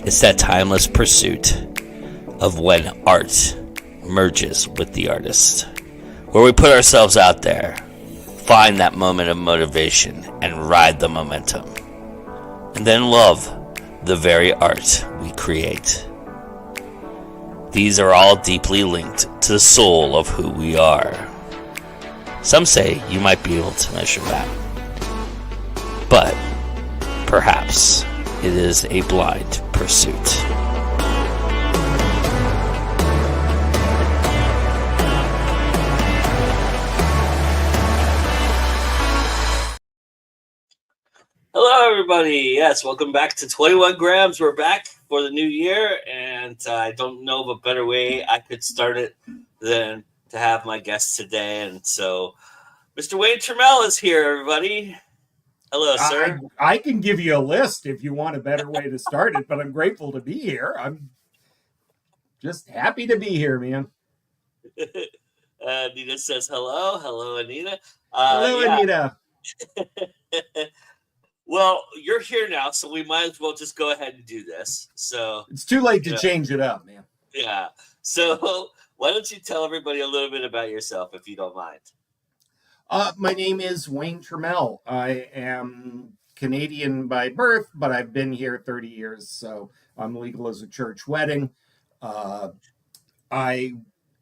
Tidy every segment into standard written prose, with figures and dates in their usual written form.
It's that timeless pursuit of when art merges with the artist, where we put ourselves out there, find that moment of motivation, and ride the momentum, and then love the very art we create. These are all deeply linked to the soul of who we are. Some say you might be able to measure that, but perhaps it is a blind pursuit. Hello, everybody. Yes, welcome back to 21 Grams. We're back for the new year, and I don't know of a better way I could start it than to have my guest today. And so, Mr. Wayne Turmel is here, everybody. Hello, sir. I can give you a list if you want a better way to start it, but I'm grateful to be here. I'm just happy to be here, man. Anita says hello. Hello, Anita. Hello, Anita. Well, you're here now, so we might as well just go ahead and do this. So it's too late to change it up, man. Yeah. So why don't you tell everybody a little bit about yourself, if you don't mind? My name is Wayne Turmel. I am Canadian by birth, but I've been here 30 years, so I'm legal as a church wedding. I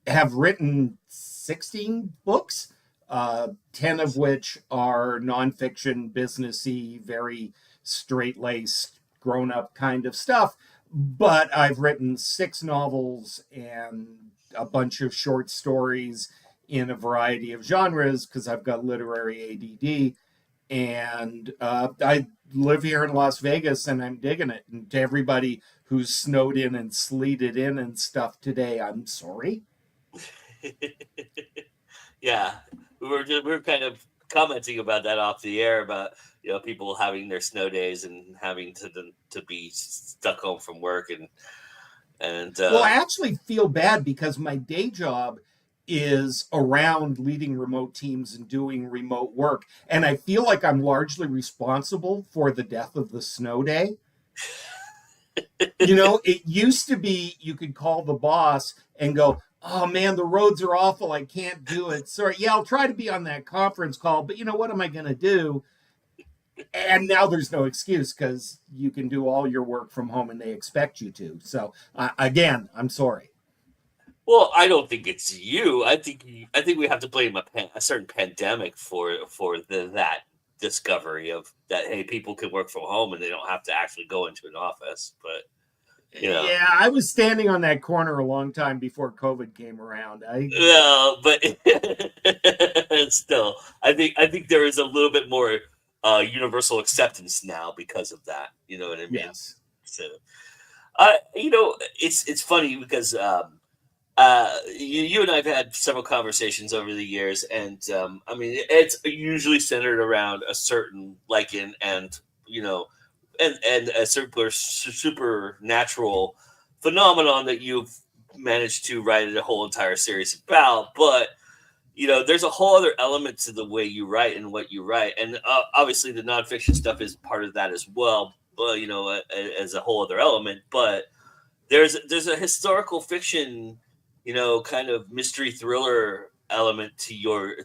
have written 16 books. 10 of which are nonfiction, businessy, very straight-laced, grown-up kind of stuff. But I've written 6 novels and a bunch of short stories in a variety of genres because I've got literary ADD. And I live here in Las Vegas, and I'm digging it. And to everybody who's snowed in and sleeted in and stuff today, I'm sorry. Yeah. We were kind of commenting about that off the air about people having their snow days and having to be stuck home from work and well, I actually feel bad because my day job is around leading remote teams and doing remote work, and I feel like I'm largely responsible for the death of the snow day. It used to be you could call the boss and go, "Oh man, the roads are awful. I can't do it. Sorry. Yeah, I'll try to be on that conference call, but what am I going to do?" And now there's no excuse because you can do all your work from home and they expect you to. So again, I'm sorry. Well, I don't think it's you. I think we have to blame a certain pandemic for that discovery of that. Hey, people can work from home and they don't have to actually go into an office, but. Yeah, I was standing on that corner a long time before COVID came around. No, but still, I think there is a little bit more universal acceptance now because of that. You know what I mean? Yes. So, it's funny because you and I've had several conversations over the years, and it's usually centered around a certain liking and and a supernatural phenomenon that you've managed to write a whole entire series about. But, there's a whole other element to the way you write and what you write. And obviously the nonfiction stuff is part of that as well, but, as a whole other element. But there's a historical fiction, kind of mystery thriller element to your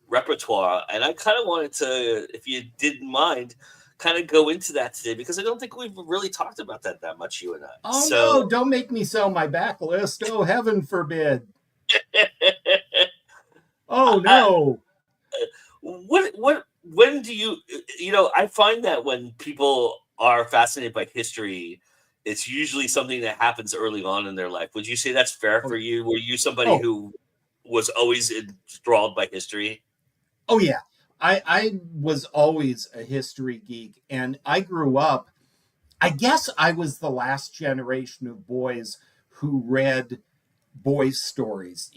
repertoire. And I kind of wanted to, if you didn't mind, kind of go into that today because I don't think we've really talked about that much, you and I. Oh, no, don't make me sell my backlist. Oh, heaven forbid. Oh, no. When do you, I find that when people are fascinated by history, it's usually something that happens early on in their life. Would you say that's fair for you? Were you somebody who was always enthralled by history? Oh, yeah. I was always a history geek, and I grew up, I guess I was the last generation of boys who read boys' stories,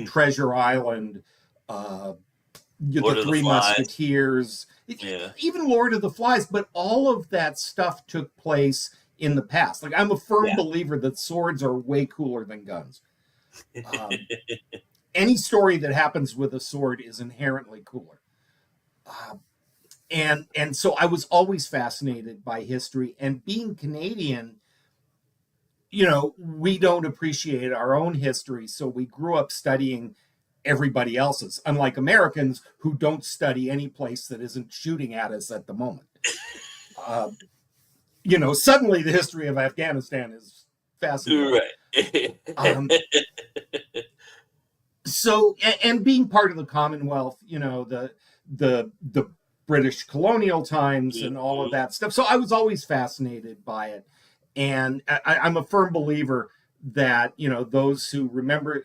Treasure Island, The Three Musketeers, even Lord of the Flies, but all of that stuff took place in the past. Like, I'm a firm believer that swords are way cooler than guns. Any story that happens with a sword is inherently cooler. And so I was always fascinated by history, and being Canadian, we don't appreciate our own history, so we grew up studying everybody else's, unlike Americans who don't study any place that isn't shooting at us at the moment. uh, Suddenly the history of Afghanistan is fascinating. Right. So, and being part of the Commonwealth, the British colonial times and all of that stuff. So I was always fascinated by it. And I'm a firm believer that, those who remember,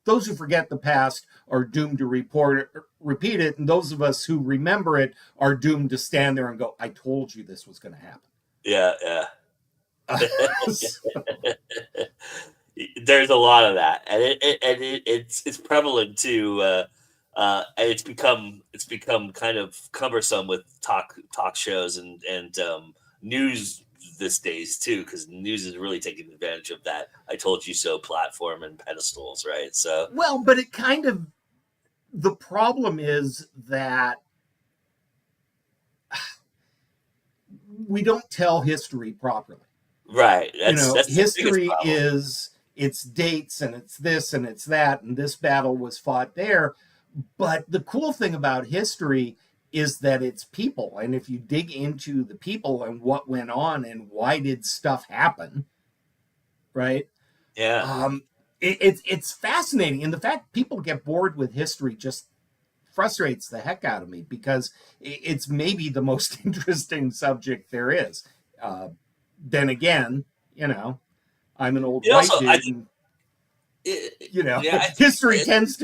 those who forget the past are doomed to repeat it. And those of us who remember it are doomed to stand there and go, I told you this was going to happen. Yeah. There's a lot of that, and it's prevalent too, and it's become kind of cumbersome with talk shows and news this days too, because news is really taking advantage of that "I told you so" platform and pedestals, right? So well, but it kind of, the problem is that we don't tell history properly. Right. That's history is, it's dates and it's this and it's that, and this battle was fought there. But the cool thing about history is that it's people. And if you dig into the people and what went on and why did stuff happen, right? Yeah. It's fascinating. And the fact people get bored with history just frustrates the heck out of me, because it's maybe the most interesting subject there is. Then again, I'm an old white dude. History tends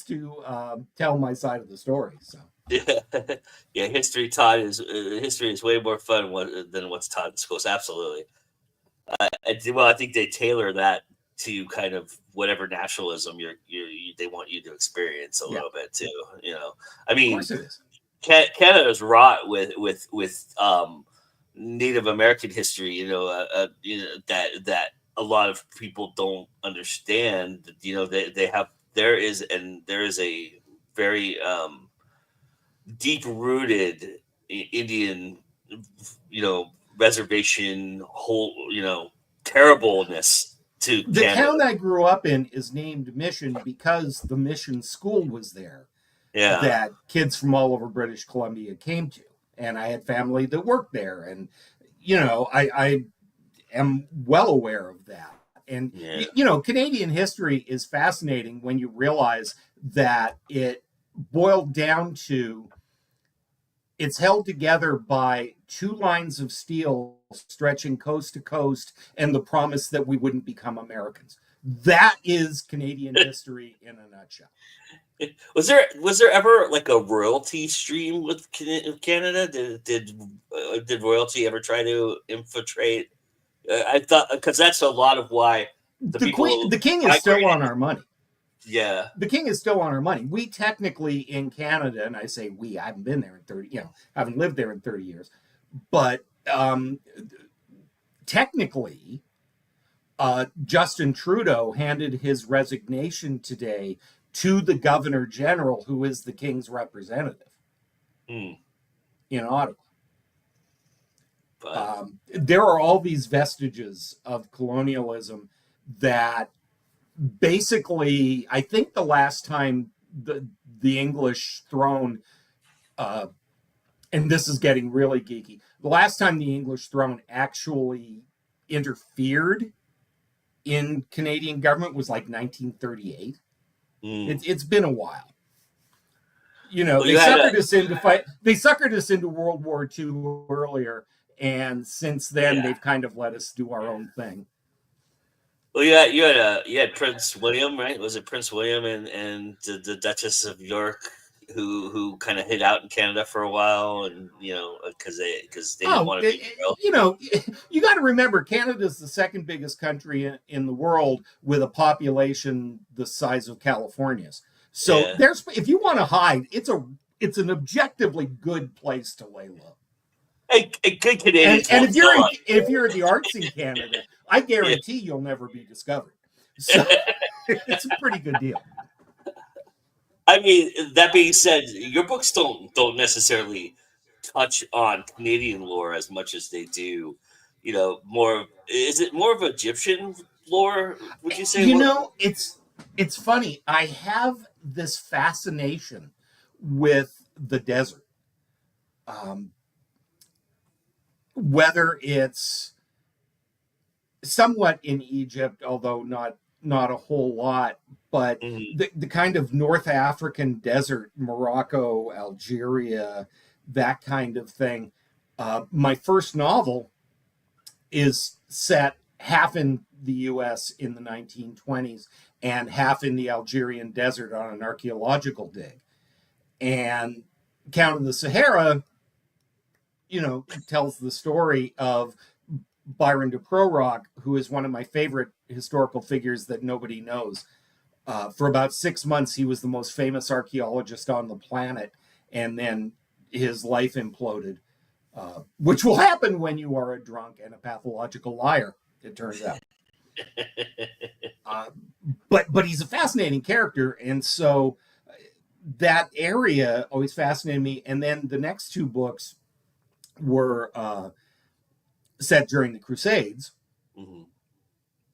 to tell my side of the story. So yeah, history is way more fun than what's taught in schools. Absolutely. I think they tailor that to kind of whatever nationalism they want you to experience a little bit too. I mean, of course it is. Canada's wrought with Native American history. That a lot of people don't understand. There is a very deep-rooted Indian, reservation, whole, terribleness to the Canada. town I grew up in is named Mission because the mission school was there. Yeah. That kids from all over British Columbia came to, and I had family that worked there, and I am well aware of that. And Canadian history is fascinating when you realize that it boiled down to, it's held together by two lines of steel stretching coast to coast and the promise that we wouldn't become Americans. That is Canadian history in a nutshell. Was there ever like a royalty stream with Canada? Did royalty ever try to infiltrate? I thought, because that's a lot of why the king is still on our money. Yeah, the king is still on our money. We technically in Canada, and I say we, I haven't been there in 30, haven't lived there in 30 years, but technically, Justin Trudeau handed his resignation today to the Governor General, who is the King's representative in Ottawa. There are all these vestiges of colonialism that basically, I think the last time the English throne, and this is getting really geeky, the last time the English throne actually interfered in Canadian government was like 1938. It's been a while. They suckered us into World War II earlier, and since then they've kind of let us do our own thing. Well, you had Prince William, right? Was it Prince William and the Duchess of York who kind of hid out in Canada for a while, and because they didn't want to be you got to remember, Canada's the second biggest country in the world with a population the size of California's. So if you want to hide, it's an objectively good place to lay low. A good Canadian. And if you're in the arts in Canada, I guarantee you'll never be discovered. So it's a pretty good deal. I mean, that being said, your books don't necessarily touch on Canadian lore as much as they do. More, is it more of Egyptian lore? Would you say? You What? know, it's funny. I have this fascination with the desert. Um, Whether it's somewhat in Egypt, although not a whole lot, but Mhm, the kind of North African desert, Morocco, Algeria, that kind of thing. My first novel is set half in the US in the 1920s and half in the Algerian desert on an archaeological dig. And Count of the Sahara, tells the story of Byron de Prorock, who is one of my favorite historical figures that nobody knows. For about 6 months, he was the most famous archaeologist on the planet, and then his life imploded, which will happen when you are a drunk and a pathological liar, it turns out. Uh, but he's a fascinating character, and so that area always fascinated me. And then the next two books were set during the Crusades, mhm,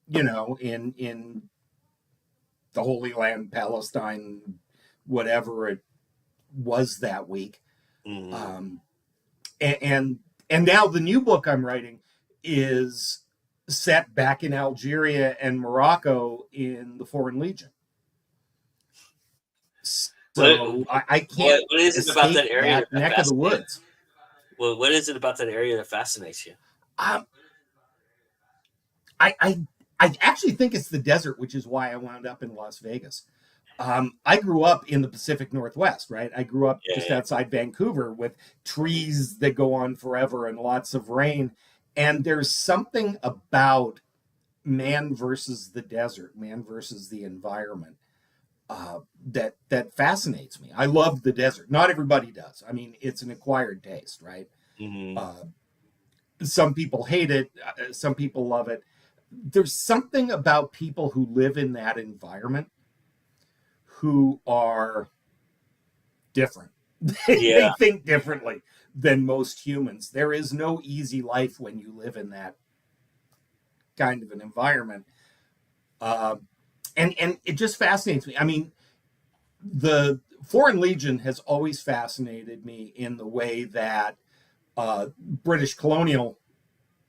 in the Holy Land, Palestine, whatever it was that week. mhm. Um, and now the new book I'm writing is set back in Algeria and Morocco in the Foreign Legion. What So I what can't what is it about escape that area that that neck of the fascinates? woods. Well, what is it about that area that fascinates you? Um, I, I I actually think it's the desert, which is why I wound up in Las Vegas. I grew up in the Pacific Northwest, right? I grew up Yeah, just yeah. outside Vancouver with trees that go on forever and lots of rain. And there's something about man versus the desert, man versus the environment, that fascinates me. I love the desert. Not everybody does. I mean, it's an acquired taste, right? Mhm. Uh, some people hate it. Some people love it. There's something about people who live in that environment who are different. Yeah. They think differently than most humans. There is no easy life when you live in that kind of an environment. Uh, and it just fascinates me. I mean, the Foreign Legion has always fascinated me in the way that British colonial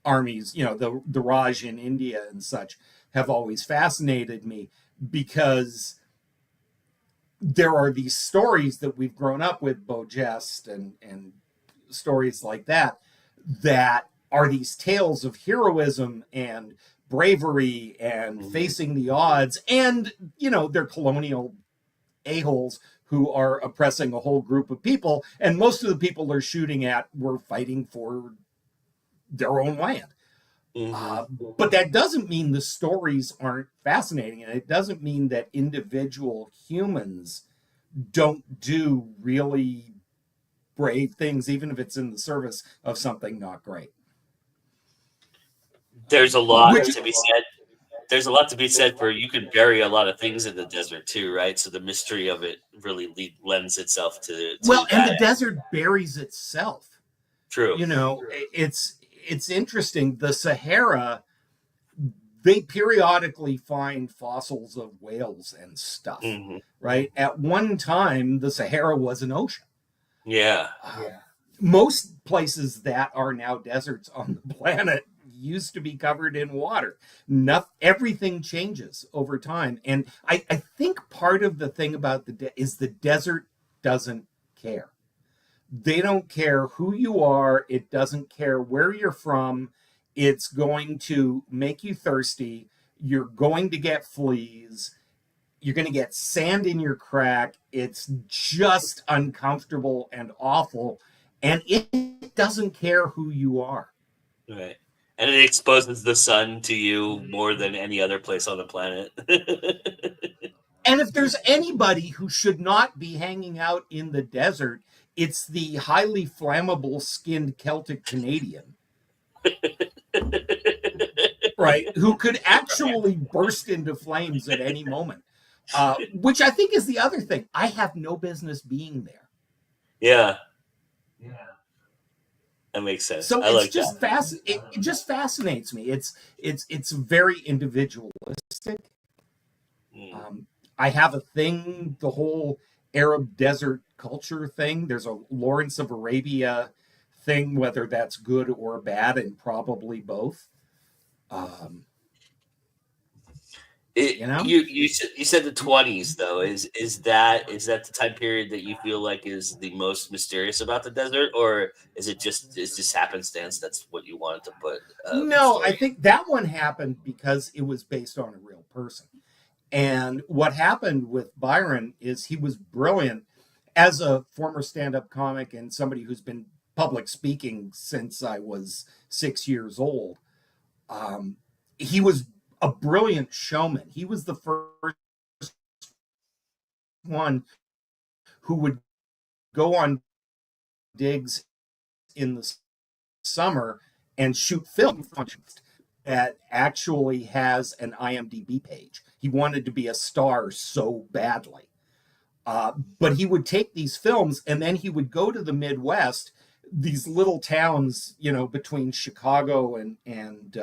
armies, the Raj in India and such, have always fascinated me because there are these stories that we've grown up with, Beaugest and stories like that are these tales of heroism and bravery and Mhm. facing the odds, and they're colonial a-holes who are oppressing a whole group of people, and most of the people they're shooting at were fighting for their own land. Mhm. But that doesn't mean the stories aren't fascinating, and it doesn't mean that individual humans don't do really brave things, even if it's in the service of something not great. There's a lot Which, to be said. There's a lot to be said for you can bury a lot of things in the desert too, right? So the mystery of it really lends itself to well, and that. the desert buries itself. True. You know, it's interesting. The Sahara, they periodically find fossils of whales and stuff. Hmm. Right. At one time, the Sahara was an ocean. Yeah. Yeah. Most places that are now deserts on the planet used to be covered in water. Everything changes over time, and I think part of the thing about is the desert doesn't care. They don't care who you are. It doesn't care where you're from. It's going to make you thirsty. You're going to get fleas. You're going to get sand in your crack. It's just uncomfortable and awful. And it doesn't care who you are. Right. And it exposes the sun to you more than any other place on the planet. And if there's anybody who should not be hanging out in the desert, it's the highly flammable skinned Celtic Canadian, right? Who could actually burst into flames at any moment. Which I think is the other thing. I have no business being there. Yeah. That makes sense. So I it's like just that. it just fascinates me. It's very individualistic. Mm. I have a thing, the whole Arab desert culture thing. There's a Lawrence of Arabia thing, whether that's good or bad, and probably both. Um, you know, You said the 20s though. Is that the time period that you feel like is the most mysterious about the desert, or is just happenstance that's what you wanted to put no, I story? think that one happened because it was based on a real person. And what happened with Byron is he was brilliant as a former stand-up comic and somebody who's been public speaking since I was 6 years old. Um, he was a brilliant showman. He was the first one who would go on digs in the summer and shoot film that actually has an IMDb page. He wanted to be a star so badly. But he would take these films and then he would go to the Midwest, these little towns, between Chicago and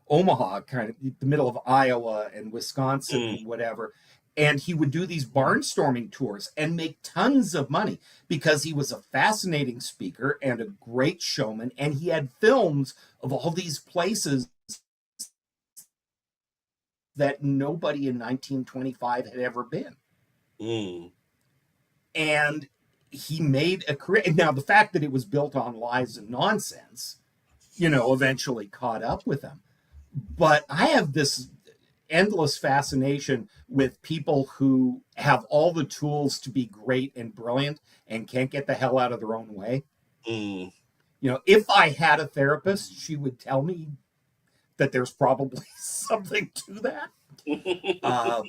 Omaha, kind of the middle of Iowa and Wisconsin Mm, and whatever. And he would do these barnstorming tours and make tons of money because he was a fascinating speaker and a great showman. And he had films of all these places that nobody in 1925 had ever been. mm, And he made a career. Now, the fact that it was built on lies and nonsense, eventually caught up with him. But I have this endless fascination with people who have all the tools to be great and brilliant and can't get the hell out of their own way. mm. If I had a therapist, she would tell me that there's probably something to that. Uh,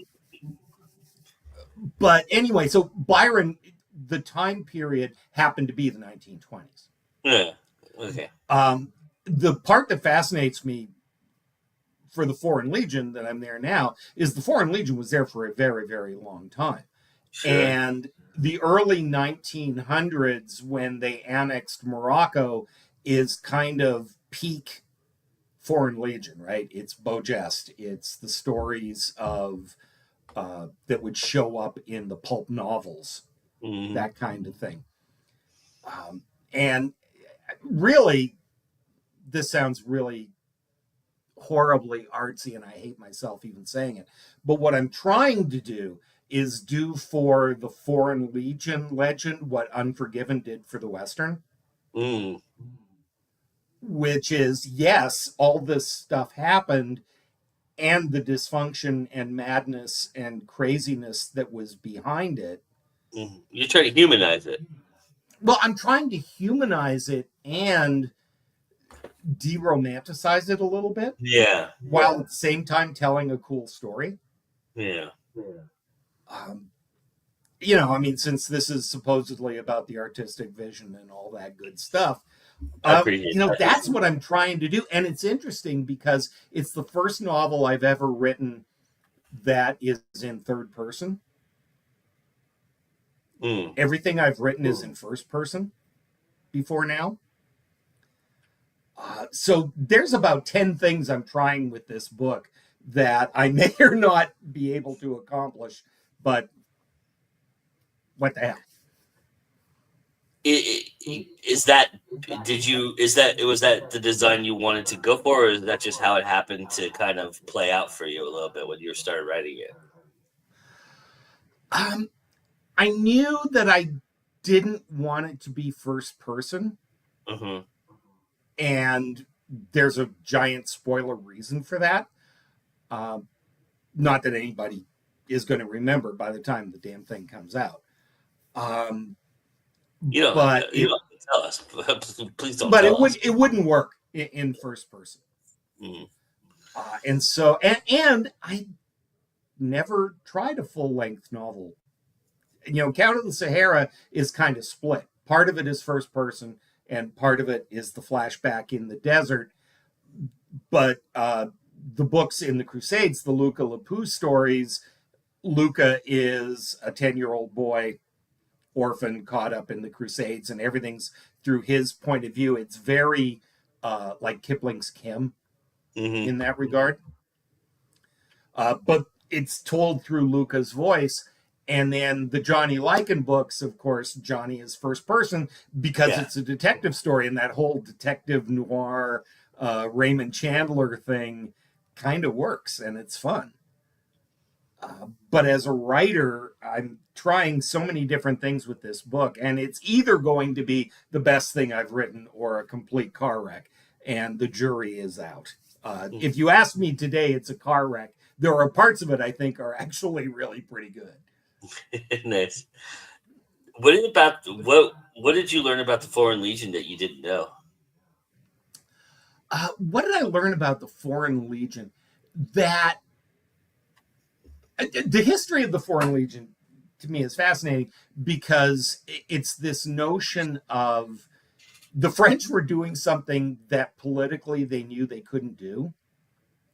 but anyway, so Byron, the time period happened to be the 1920s. Yeah. Okay. The part that fascinates me for the Foreign Legion that I'm there now is the Foreign Legion was there for a very, very long time. Sure. And the early 1900s, when they annexed Morocco, is kind of peak Foreign Legion, right? It's Bojest. It's the stories of that would show up in the pulp novels, Mm. that kind of thing. And really, this sounds really horribly artsy, and I hate myself even saying it. But what I'm trying to do is do for the Foreign Legion legend what Unforgiven did for the Western, Mm. which is yes, all this stuff happened, and the dysfunction and madness and craziness that was behind it. Mm. You're trying to humanize it. Well, I'm trying to humanize it and de-romanticize it a little bit Yeah. while at the same time telling a cool story. Yeah. Um, I mean, since this is supposedly about the artistic vision and all that good stuff, I appreciate that. that's what I'm trying to do. And it's interesting because it's the first novel I've ever written that is in third person. Mm. Everything I've written is in first person before now. So there's about 10 things I'm trying with this book that I may or not be able to accomplish, but what the hell? Is that was that the design you wanted to go for, or is that just how it happened to kind of play out for you a little bit when you started writing it? I knew that I didn't want it to be first person, Mm-hmm. and there's a giant spoiler reason for that. Not that anybody is going to remember by the time the damn thing comes out. But You it, don't have to tell us. Please don't but tell us. it wouldn't work in first person. Mm. And so and I never tried a full length novel. Count of the Sahara is kind of split. Part of it is first person, and part of it is the flashback in the desert. But the books in the Crusades, the Luca Lapou stories, Luca is a 10-year-old boy, orphan, caught up in the Crusades, and everything's through his point of view. It's very like Kipling's Kim Mm-hmm. in that regard. But it's told through Luca's voice. And then the Johnny Lycan books, of course, Johnny is first person because Yeah. it's a detective story, and that whole detective noir Raymond Chandler thing kind of works, and it's fun. But as a writer, I'm trying so many different things with this book, and it's either going to be the best thing I've written or a complete car wreck, and the jury is out. If you ask me today, it's a car wreck. There are parts of it I think are actually really pretty good. Nice. What did you learn about the Foreign Legion that you didn't know? What did I learn about the Foreign Legion? That the history of the Foreign Legion to me is fascinating because it's this notion of the French were doing something that politically they knew they couldn't do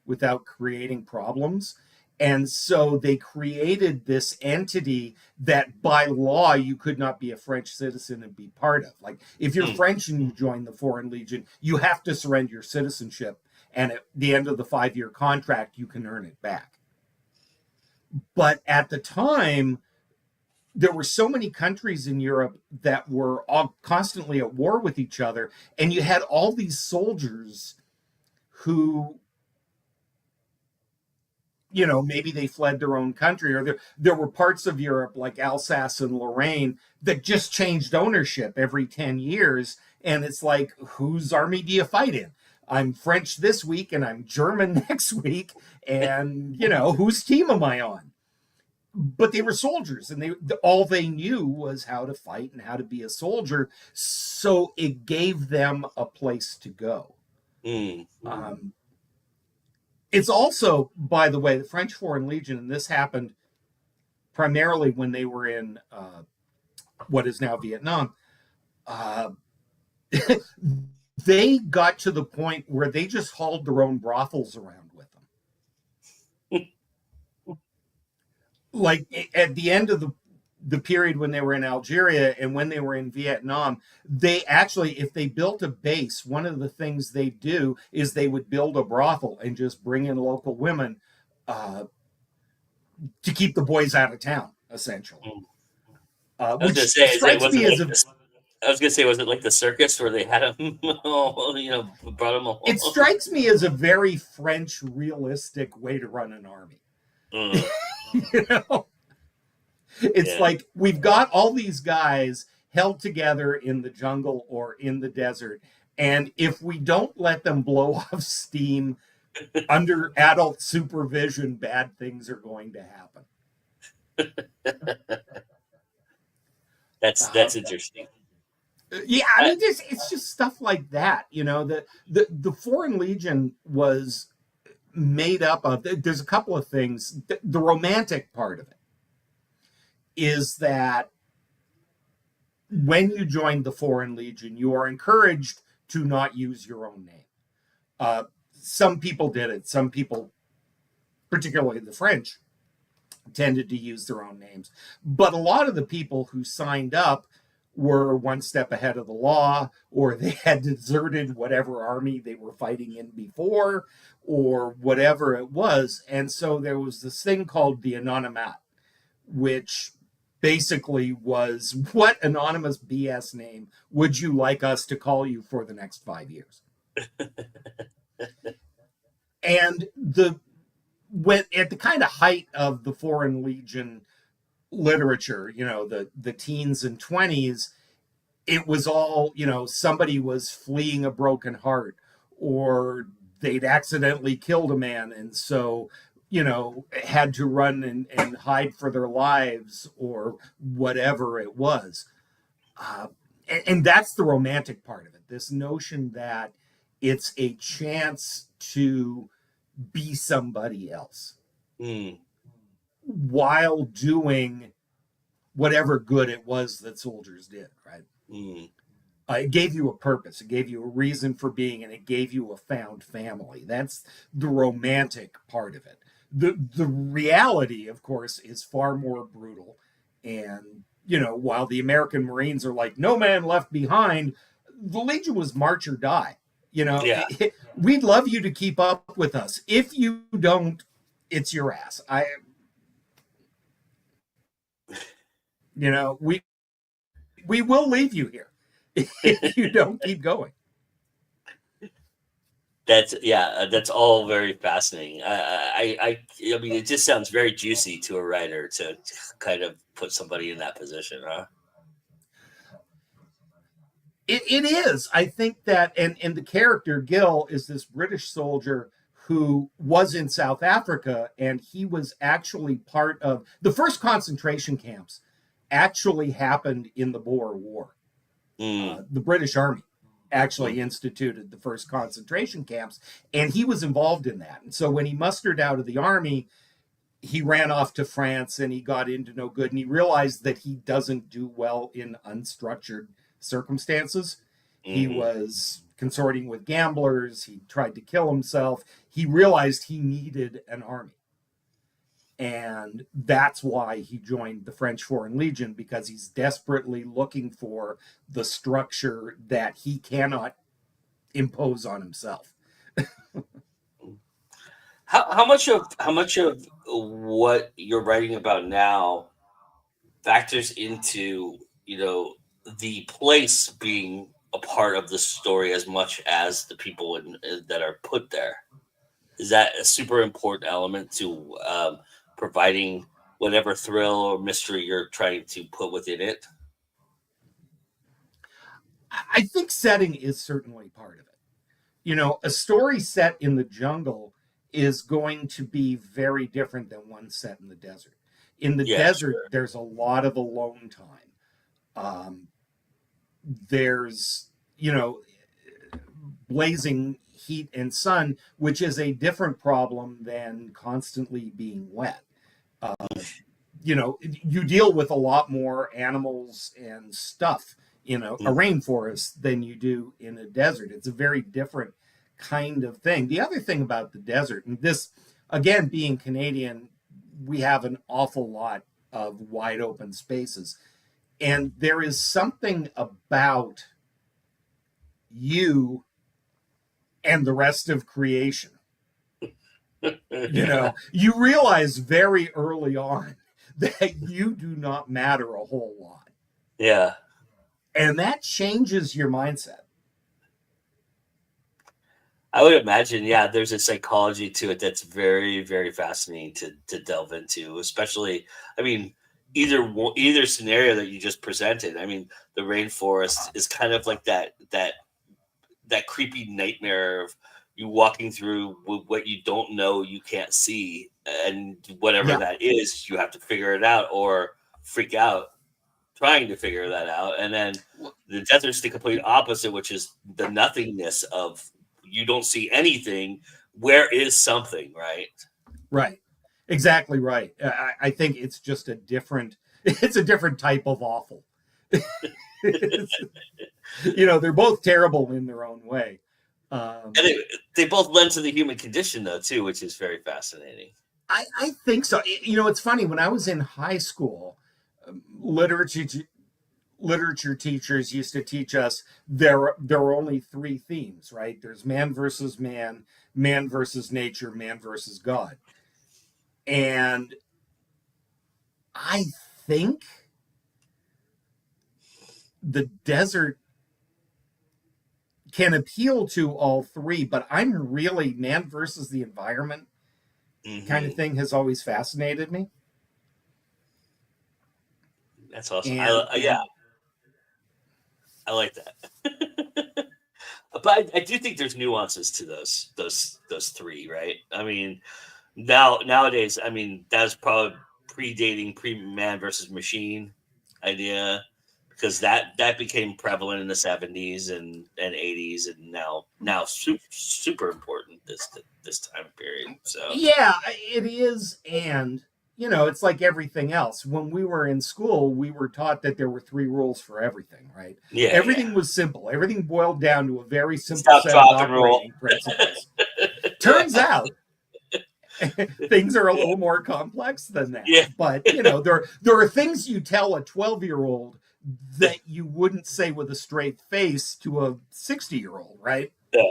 without creating problems. And so they created this entity that by law you could not be a French citizen and be part of. Like if you're French and you join the Foreign Legion, you have to surrender your citizenship. And at the end of the 5-year contract, you can earn it back. But at the time, there were so many countries in Europe that were all constantly at war with each other. And you had all these soldiers who, you know, maybe they fled their own country, or there were parts of Europe like Alsace and Lorraine that just changed ownership every 10 years. And it's like, whose army do you fight in? I'm French this week and I'm German next week. And, you know, whose team am I on? But they were soldiers, and all they knew was how to fight and how to be a soldier. So it gave them a place to go. It's also, by the way, the French Foreign Legion, and this happened primarily when they were in what is now Vietnam. They got to the point where they just hauled their own brothels around with them. Like at the end of the period when they were in Algeria and when they were in Vietnam, they actually, if they built a base, one of the things they do is they would build a brothel and just bring in local women to keep the boys out of town, essentially. I was going to say, I was going to say, was it like the circus where they had them, you know, brought them all? It strikes me as a very French, realistic way to run an army. You know, it's like we've got all these guys held together in the jungle or in the desert, and if we don't let them blow off steam under adult supervision, bad things are going to happen. That's interesting. Yeah, I mean, it's just stuff like that. You know, the Foreign Legion was made up of. There's a couple of things. The romantic part of it is that when you join the Foreign Legion, you are encouraged to not use your own name. Some people did it. Some people, particularly the French, tended to use their own names. But a lot of the people who signed up were one step ahead of the law, or they had deserted whatever army they were fighting in before, or whatever it was. And so there was this thing called the anonymat, which basically was, what anonymous BS name would you like us to call you for the next 5 years? And when at the kind of height of the Foreign Legion literature, you know, the teens and 20s, it was all, you know, somebody was fleeing a broken heart, or they'd accidentally killed a man, and so, you know, had to run and hide for their lives, or whatever it was. And that's the romantic part of it, this notion that it's a chance to be somebody else while doing whatever good it was that soldiers did, right? It gave you a purpose, it gave you a reason for being, and it gave you a found family. That's the romantic part of it. The reality, of course, is far more brutal. And, while the American Marines are like, no man left behind, the Legion was march or die. Yeah. We'd love you to keep up with us. If you don't, it's your ass. We will leave you here if you don't keep going. That's all very fascinating. I mean, it just sounds very juicy to a writer to kind of put somebody in that position, huh? It is. I think that, and the character Gil is this British soldier who was in South Africa, and he was actually part of the first concentration camps. Actually, happened in the Boer War. The British Army actually instituted the first concentration camps, and he was involved in that. And so when he mustered out of the army, he ran off to France and he got into no good. And he realized that he doesn't do well in unstructured circumstances. He was consorting with gamblers. He tried to kill himself. He realized he needed an army. And that's why he joined the French Foreign Legion, because he's desperately looking for the structure that he cannot impose on himself. How much of what you're writing about now factors into the place being a part of the story as much as the people that are put there? Is that a super important element to providing whatever thrill or mystery you're trying to put within it? I think setting is certainly part of it. A story set in the jungle is going to be very different than one set in the desert. In the desert, sure. There's a lot of alone time. There's, blazing heat and sun, which is a different problem than constantly being wet. You deal with a lot more animals and stuff in a rainforest than you do in a desert. It's a very different kind of thing. The other thing about the desert, and this, again, being Canadian, we have an awful lot of wide open spaces. And there is something about you and the rest of creation. You realize very early on that you do not matter a whole lot. Yeah. And that changes your mindset. I would imagine, there's a psychology to it that's very, very fascinating to delve into, especially, I mean, either scenario that you just presented. I mean, the rainforest is kind of like that creepy nightmare of you walking through what you don't know, you can't see, and whatever that is, you have to figure it out or freak out trying to figure that out. And then the desert's the complete opposite, which is the nothingness of you don't see anything. Where is something, right? Right. Exactly right. I think it's just it's a different type of awful. They're both terrible in their own way. And they both lend to the human condition, though, too, which is very fascinating. I think so. It's funny. When I was in high school, literature teachers used to teach us there are only three themes, right? There's man versus man, man versus nature, man versus God. And I think the desert can appeal to all three, but I'm really man versus the environment kind of thing has always fascinated me. That's awesome. I like that. But I do think there's nuances to those three, right? I mean, nowadays, I mean, that's probably predating pre-man versus machine idea, because that became prevalent in the 70s and 80s, and now super important this time period. So yeah, it is. And it's like everything else. When we were in school, we were taught that there were three rules for everything, right? Everything was simple. Everything boiled down to a very simple set of operating principles. Turns out Things are a little more complex than that. Yeah. But, there are things you tell a 12-year-old that you wouldn't say with a straight face to a 60-year-old, right? Yeah.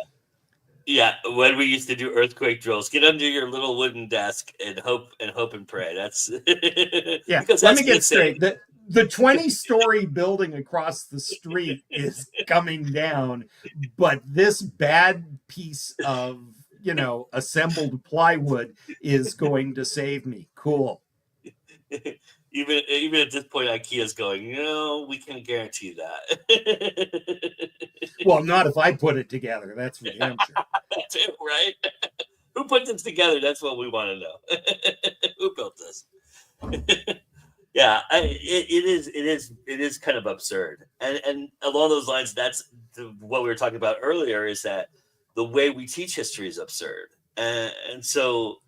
Yeah, when we used to do earthquake drills, get under your little wooden desk and hope and pray. That's Yeah, because let that's me get insane. straight. The 20-story building across the street is coming down, but this bad piece of, assembled plywood is going to save me. Cool. Even at this point, IKEA's going, no, we can't guarantee that. Well, not if I put it together. That's for damn sure. That's it, right? Who put this together? That's what we want to know. Who built this? Yeah, it is kind of absurd, and along those lines, that's what we were talking about earlier. Is that the way we teach history is absurd, and so,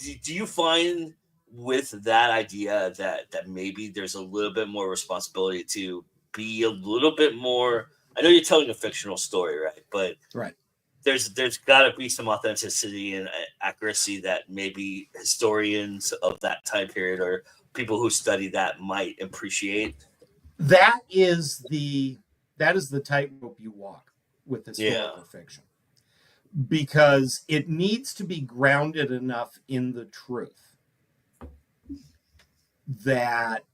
do you find with that idea that maybe there's a little bit more responsibility to be a little bit more? I know you're telling a fictional story, right? But right. There's got to be some authenticity and accuracy that maybe historians of that time period or people who study that might appreciate. That is the tightrope you walk with historical fiction, because it needs to be grounded enough in the truth that,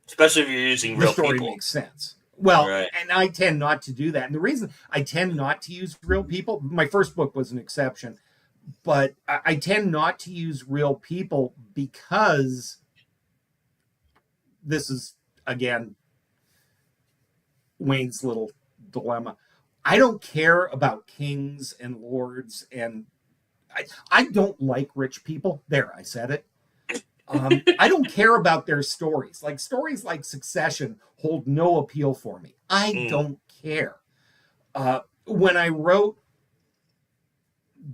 especially if you're using real story people, makes sense. Well, right. And I tend not to do that. And the reason I tend not to use real people, my first book was an exception, but I tend not to use real people because this is, again, Wayne's little dilemma. I don't care about kings and lords, and I don't like rich people. There, I said it. I don't care about their stories. Like stories like Succession hold no appeal for me. I don't care. When I wrote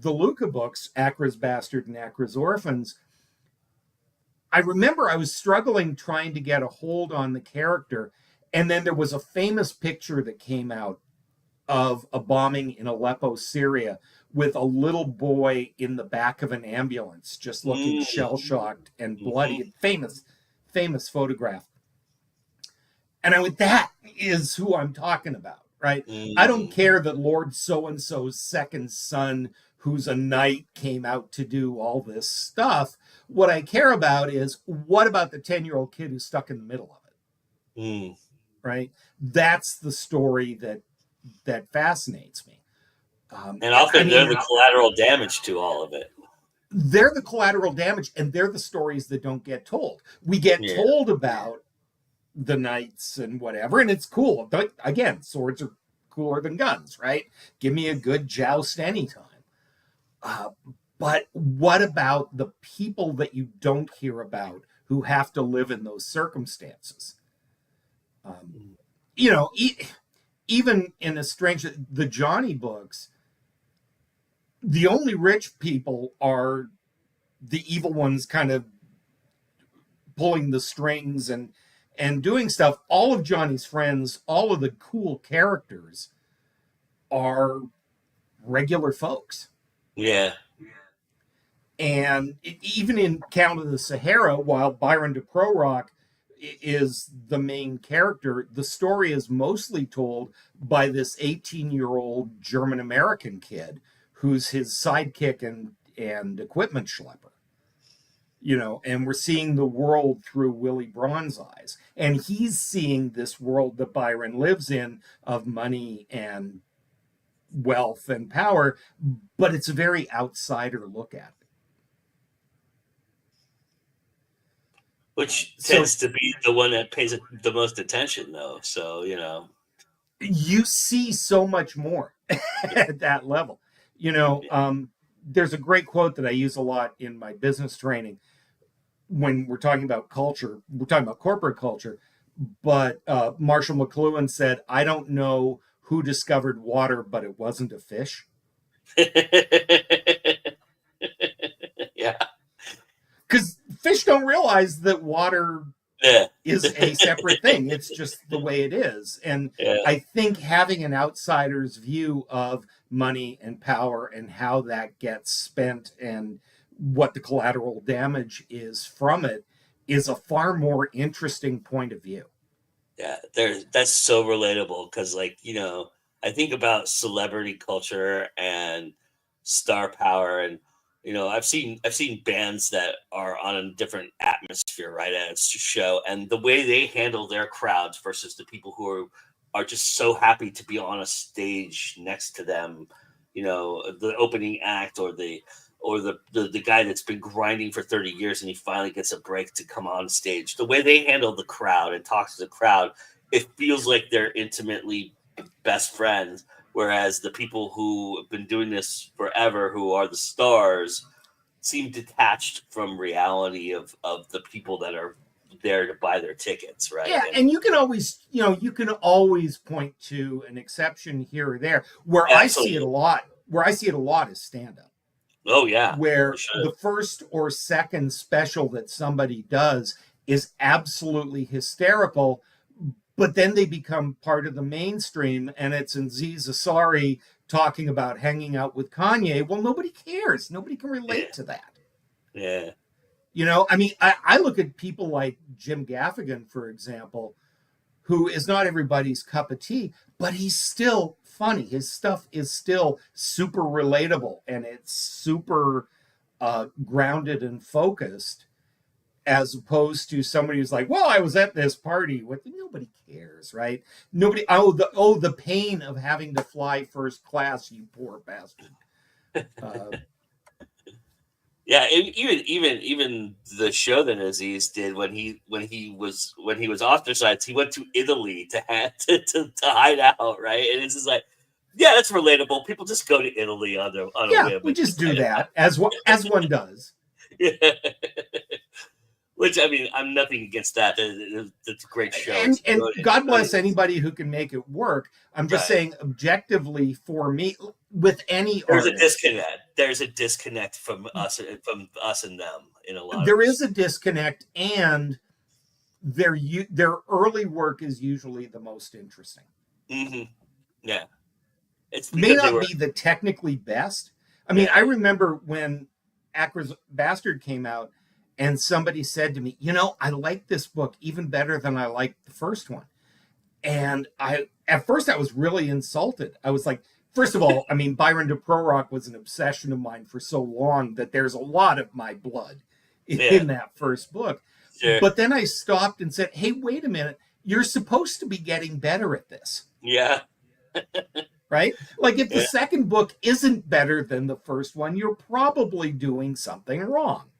the Luca books, Acra's Bastard and Acra's Orphans, I remember I was struggling trying to get a hold on the character, and then there was a famous picture that came out of a bombing in Aleppo, Syria, with a little boy in the back of an ambulance, just looking shell-shocked and bloody. Famous photograph. And I went, that is who I'm talking about, right? I don't care that Lord so-and-so's second son, who's a knight, came out to do all this stuff. What I care about is, what about the 10-year-old kid who's stuck in the middle of it? Right? That's the story that fascinates me. And often they're the collateral damage to all of it. They're the collateral damage, and they're the stories that don't get told. We get told about the knights and whatever, and it's cool. But again, swords are cooler than guns, right? Give me a good joust anytime. But what about the people that you don't hear about who have to live in those circumstances? Even in a strange, the Johnny books, the only rich people are the evil ones kind of pulling the strings and doing stuff. All of Johnny's friends, all of the cool characters are regular folks. Yeah. And even in Count of the Sahara, while Byron de Prorock is the main character, the story is mostly told by this 18-year-old German-American kid who's his sidekick and equipment schlepper. And we're seeing the world through Willie Braun's eyes. And he's seeing this world that Byron lives in of money and wealth and power, but it's a very outsider look at it. Which tends to be the one that pays the most attention, though. So, you see so much more at that level. There's a great quote that I use a lot in my business training when we're talking about culture. We're talking about corporate culture, but Marshall McLuhan said, "I don't know who discovered water, but it wasn't a fish." Yeah. Because fish don't realize that water is a separate thing. It's just the way it is. And I think having an outsider's view of money and power and how that gets spent and what the collateral damage is from it is a far more interesting point of view. Yeah, that's so relatable because, like, I think about celebrity culture and star power, and I've seen bands that are on a different atmosphere, right, at a show, and the way they handle their crowds versus the people who are just so happy to be on a stage next to them, the opening act, or the guy that's been grinding for 30 years and he finally gets a break to come on stage. The way they handle the crowd and talk to the crowd, it feels like they're intimately best friends. Whereas the people who have been doing this forever, who are the stars, seem detached from reality of the people that are there to buy their tickets, right? Yeah, and you can always point to an exception here or there. Where I see it a lot is stand up. Oh yeah, Where the first or second special that somebody does is absolutely hysterical, but then they become part of the mainstream, and it's Aziz Ansari talking about hanging out with Kanye. Well, nobody cares. Nobody can relate to that. Yeah. I mean, I look at people like Jim Gaffigan, for example, who is not everybody's cup of tea, but he's still funny. His stuff is still super relatable, and it's super grounded and focused, as opposed to somebody who's like, well, I was at this party with, nobody cares, right? Nobody. The pain of having to fly first class, you poor bastard. Yeah, even the show that Aziz did when he was off their sides, he went to Italy to hide out, right? And it's just like, yeah, that's relatable. People just go to Italy on a whim. We just do that as one does. Yeah. Which, I mean, I'm nothing against that. It's a great show. And God bless anybody who can make it work. I'm just saying, objectively, for me, with any there's artist, a disconnect. There's a disconnect from us and them in a lot. There is a disconnect, and their early work is usually the most interesting. Mm-hmm. Yeah, it may not be the technically best. I mean, I remember when Acra's Bastard came out, and somebody said to me, I like this book even better than I liked the first one. And at first I was really insulted. I was like, first of all, I mean, Byron de Prorock was an obsession of mine for so long that there's a lot of my blood in that first book. Sure. But then I stopped and said, hey, wait a minute. You're supposed to be getting better at this. Yeah. Right? Like, if the second book isn't better than the first one, you're probably doing something wrong.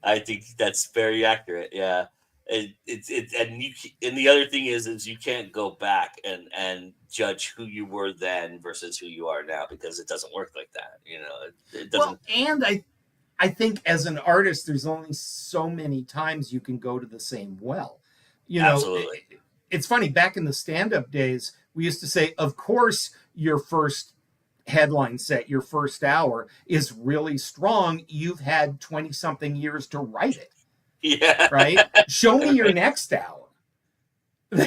I think that's very accurate. Yeah, and the other thing is you can't go back and judge who you were then versus who you are now, because it doesn't work like that. It doesn't. Well, and I think as an artist, there's only so many times you can go to the same well. Absolutely. It's funny. Back in the stand-up days, we used to say, of course, your first headline set, your first hour, is really strong. You've had 20-something years to write it. Yeah. Right? Show me your next hour. I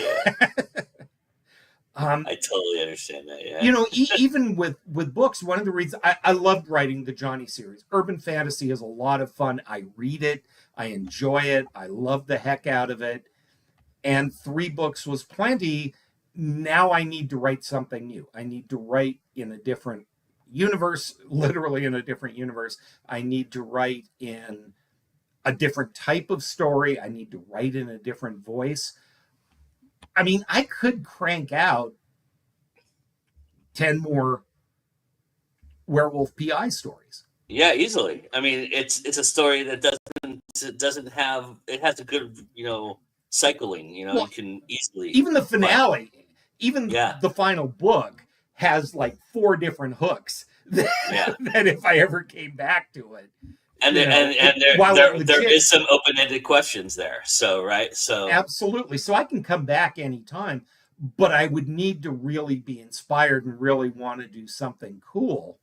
totally understand that. Yeah. Even with books, one of the reasons I loved writing the Johnny series. Urban fantasy is a lot of fun. I read it. I enjoy it. I love the heck out of it. And 3 books was plenty. Now I need to write something new. I need to write in a different universe, literally in a different universe. I need to write in a different type of story. I need to write in a different voice. I mean, I could crank out 10 more Werewolf PI stories. Yeah, easily. I mean, it's a story that doesn't have, it has a good, cycling, you can easily. Even the finale, the final book has like 4 different hooks that if I ever came back to it. And there is some open-ended questions there. So, right. So absolutely. So I can come back anytime, but I would need to really be inspired and really want to do something cool.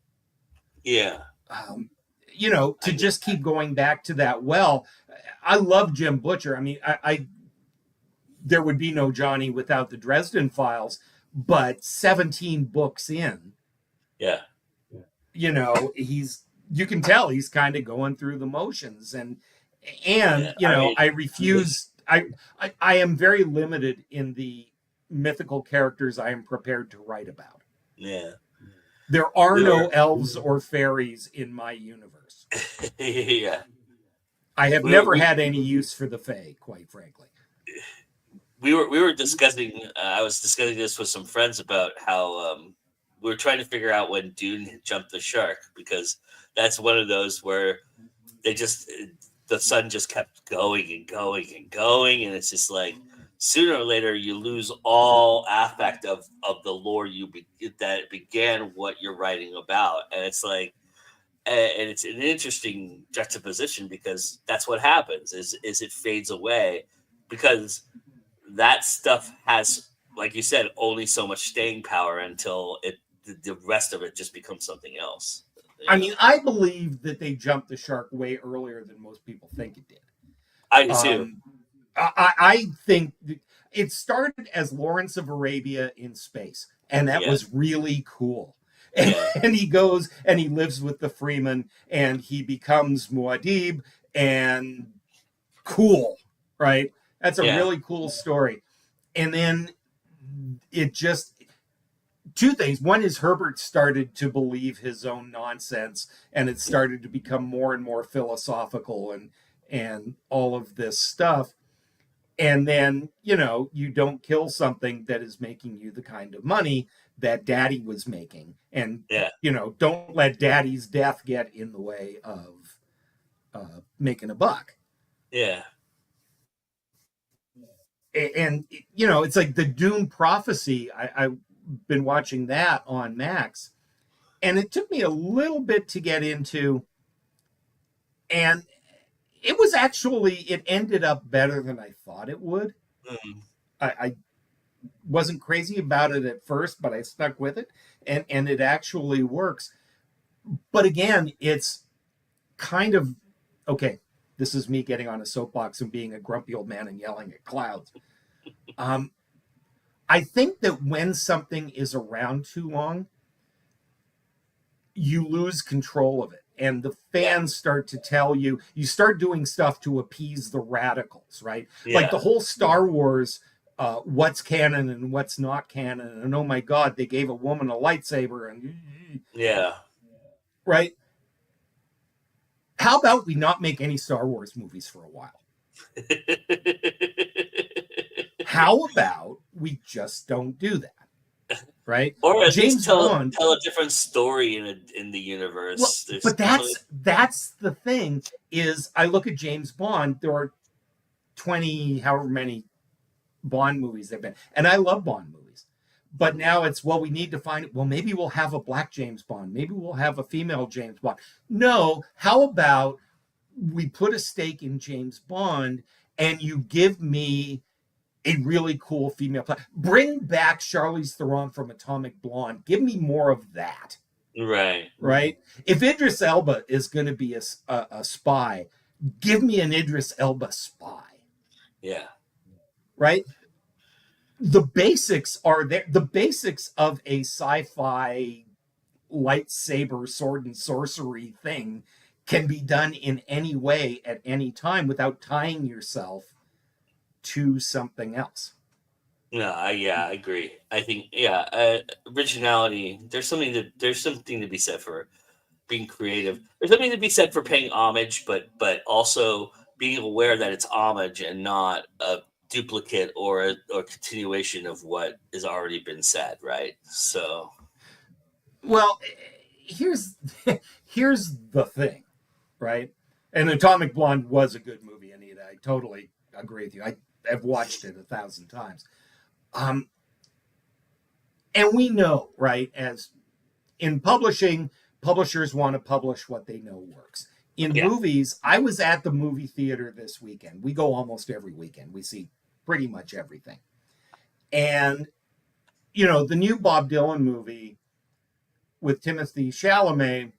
Yeah. To just keep going back to that well. I love Jim Butcher. I mean, there would be no Johnny without the Dresden Files, But 17 books in, Yeah. you can tell he's kind of going through the motions. And Yeah. I mean, I refuse. I am very limited in the mythical characters I am prepared to write about. yeah. There are We no were, elves or fairies in my universe. yeah. I have We were, never we, had any use for the fae, quite frankly. we were discussing. I was discussing this with some friends about how we were trying to figure out when Dune jumped the shark, because that's one of those where they just the sun just kept going and going and going, and it's just like sooner or later you lose all affect of the lore that began what you're writing about, and it's like, and it's an interesting juxtaposition, because that's what happens is it fades away, because that stuff has, like you said, only so much staying power until the rest of it just becomes something else. I mean, I believe that they jumped the shark way earlier than most people think it did. I do too. Um, I think it started as Lawrence of Arabia in space, and that Yeah. was really cool. Yeah. And he goes and he lives with the Freeman, and he becomes Muad'Dib, and cool, right? That's a Yeah. really cool story. And then it just two things. One is Herbert started to believe his own nonsense, and it started to become more and more philosophical and all of this stuff. And then, you don't kill something that is making you the kind of money that Daddy was making. And, Yeah. don't let Daddy's death get in the way of making a buck. Yeah. And, it's like the Dune Prophecy. I've been watching that on Max, and it took me a little bit to get into. And it ended up better than I thought it would. Mm. I wasn't crazy about it at first, but I stuck with it, and it actually works. But again, it's kind of okay. This is me getting on a soapbox and being a grumpy old man and yelling at clouds. Um, I think that when something is around too long, you lose control of it. And the Yeah. fans start to tell you start doing stuff to appease the radicals, right? Like Yeah. the whole Star Wars, what's canon and what's not canon. And oh my God, they gave a woman a lightsaber, and Yeah. right? How about we not make any Star Wars movies for a while? How about we just don't do that? Right? Or at least James Bond. tell a different story in the Well, universe. There's but definitely. that's the thing is I look at James Bond. There are 20, however many Bond movies there've been, and I love Bond movies. But now it's, well, we need to find it. Well, maybe we'll have a black James Bond. Maybe we'll have a female James Bond. No, how about we put a stake in James Bond and you give me a really cool female. Bring back Charlize Theron from Atomic Blonde. Give me more of that. Right. Right? If Idris Elba is going to be a spy, give me an Idris Elba spy. Yeah. Right? The basics are there. The basics of a sci-fi lightsaber sword and sorcery thing can be done in any way at any time without tying yourself to something else. No, I agree. I think, originality. There's something to be said for being creative. There's something to be said for paying homage, but also being aware that it's homage and not a duplicate or continuation of what has already been said. Right. So. Well, here's here's the thing, right? And Atomic Blonde was a good movie, Anita. I totally agree with you. I have watched it 1,000 times. Um, and we know, right, as in publishing, publishers want to publish what they know works. In Yeah. movies, I was at the movie theater this weekend. We go almost every weekend. We see pretty much everything. And, the new Bob Dylan movie with Timothy Chalamet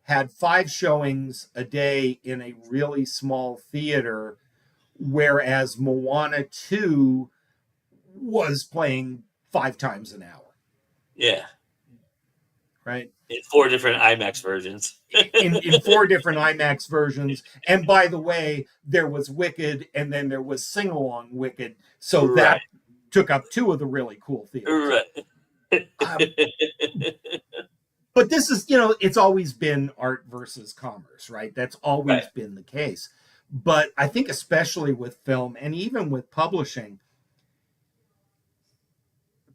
had 5 showings a day in a really small theater, whereas Moana 2 was playing 5 times an hour, Yeah. right? In 4 different IMAX versions. In 4 different IMAX versions. And by the way, there was Wicked, and then there was Sing Along Wicked, so Right. that took up 2 of the really cool theaters. Right. Um, but this is, it's always been art versus commerce, right? That's Right. always been the case. But I think, especially with film and even with publishing,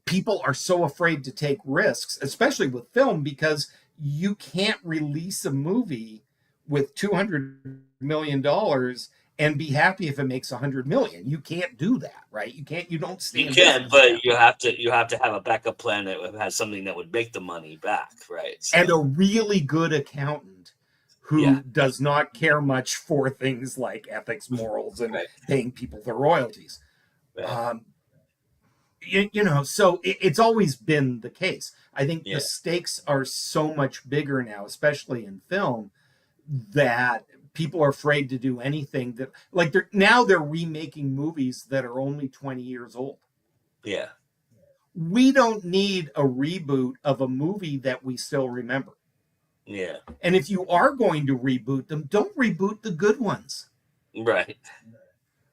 people are so afraid to take risks, especially with film, because you can't release a movie with $200 million and be happy if it makes 100 million. You can't do that, right? You don't stay You in can, business but that way. you have to have a backup plan that has something that would make the money back, right? And a So really good accountant yeah, who does not care much for things like ethics, morals, and right, paying people their royalties. right, Um, so it's always been the case. I think the yeah, stakes are so much bigger now, especially in film, that people are afraid to do anything that, like, they're remaking movies that are only 20 years old. yeah, We don't need a reboot of a movie that we still remember. yeah, And if you are going to reboot them, don't reboot the good ones. right,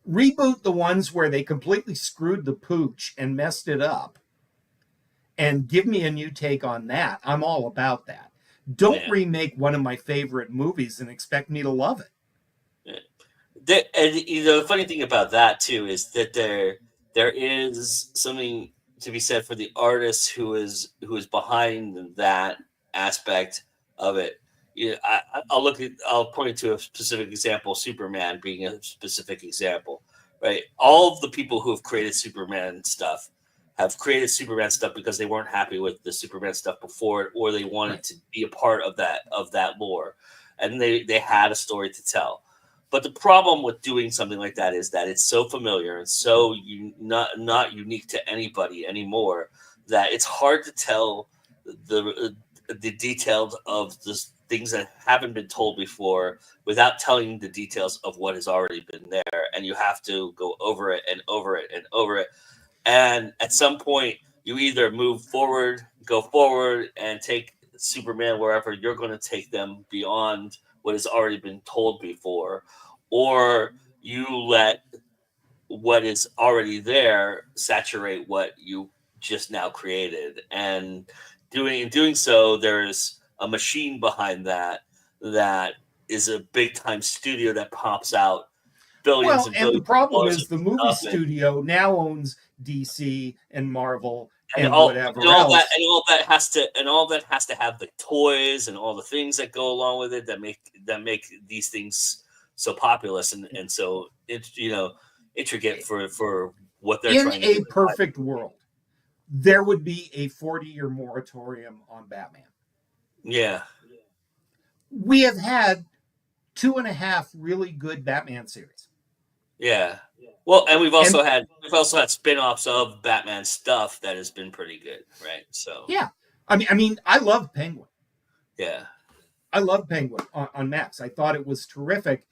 Reboot the ones where they completely screwed the pooch and messed it up, and give me a new take on that. I'm all about that. Don't yeah. remake one of my favorite movies and expect me to love it. Yeah. And the funny thing about that too is that there is something to be said for the artist who is behind that aspect of it. I'll point to a specific example, Superman being a specific example, right? All of the people who have created Superman stuff have created Superman stuff because they weren't happy with the Superman stuff before it, or they wanted Right. to be a part of that lore, and they had a story to tell. But the problem with doing something like that is that it's so familiar and so not unique to anybody anymore that it's hard to tell the details of the things that haven't been told before without telling the details of what has already been there. And you have to go over it and over it and over it. And at some point, you either go forward, and take Superman wherever you're going to take them beyond what has already been told before, or you let what is already there saturate what you just now created. And in doing so, there's a machine behind that is a big time studio that pops out billions Well, and and the billions of problem dollars is of the movie stuff. studio now owns DC and Marvel and and all whatever else. and all that has to have the toys and all the things that go along with it that make these things so populous and so intricate for what they're In trying to do. a perfect world, there would be a 40-year moratorium on Batman. Yeah, We have had 2.5 really good Batman series. yeah. Well, and And we've also had spin-offs of Batman stuff that has been pretty good, right? So yeah, I mean, I love Penguin. yeah, I love Penguin on Max. I thought it was terrific,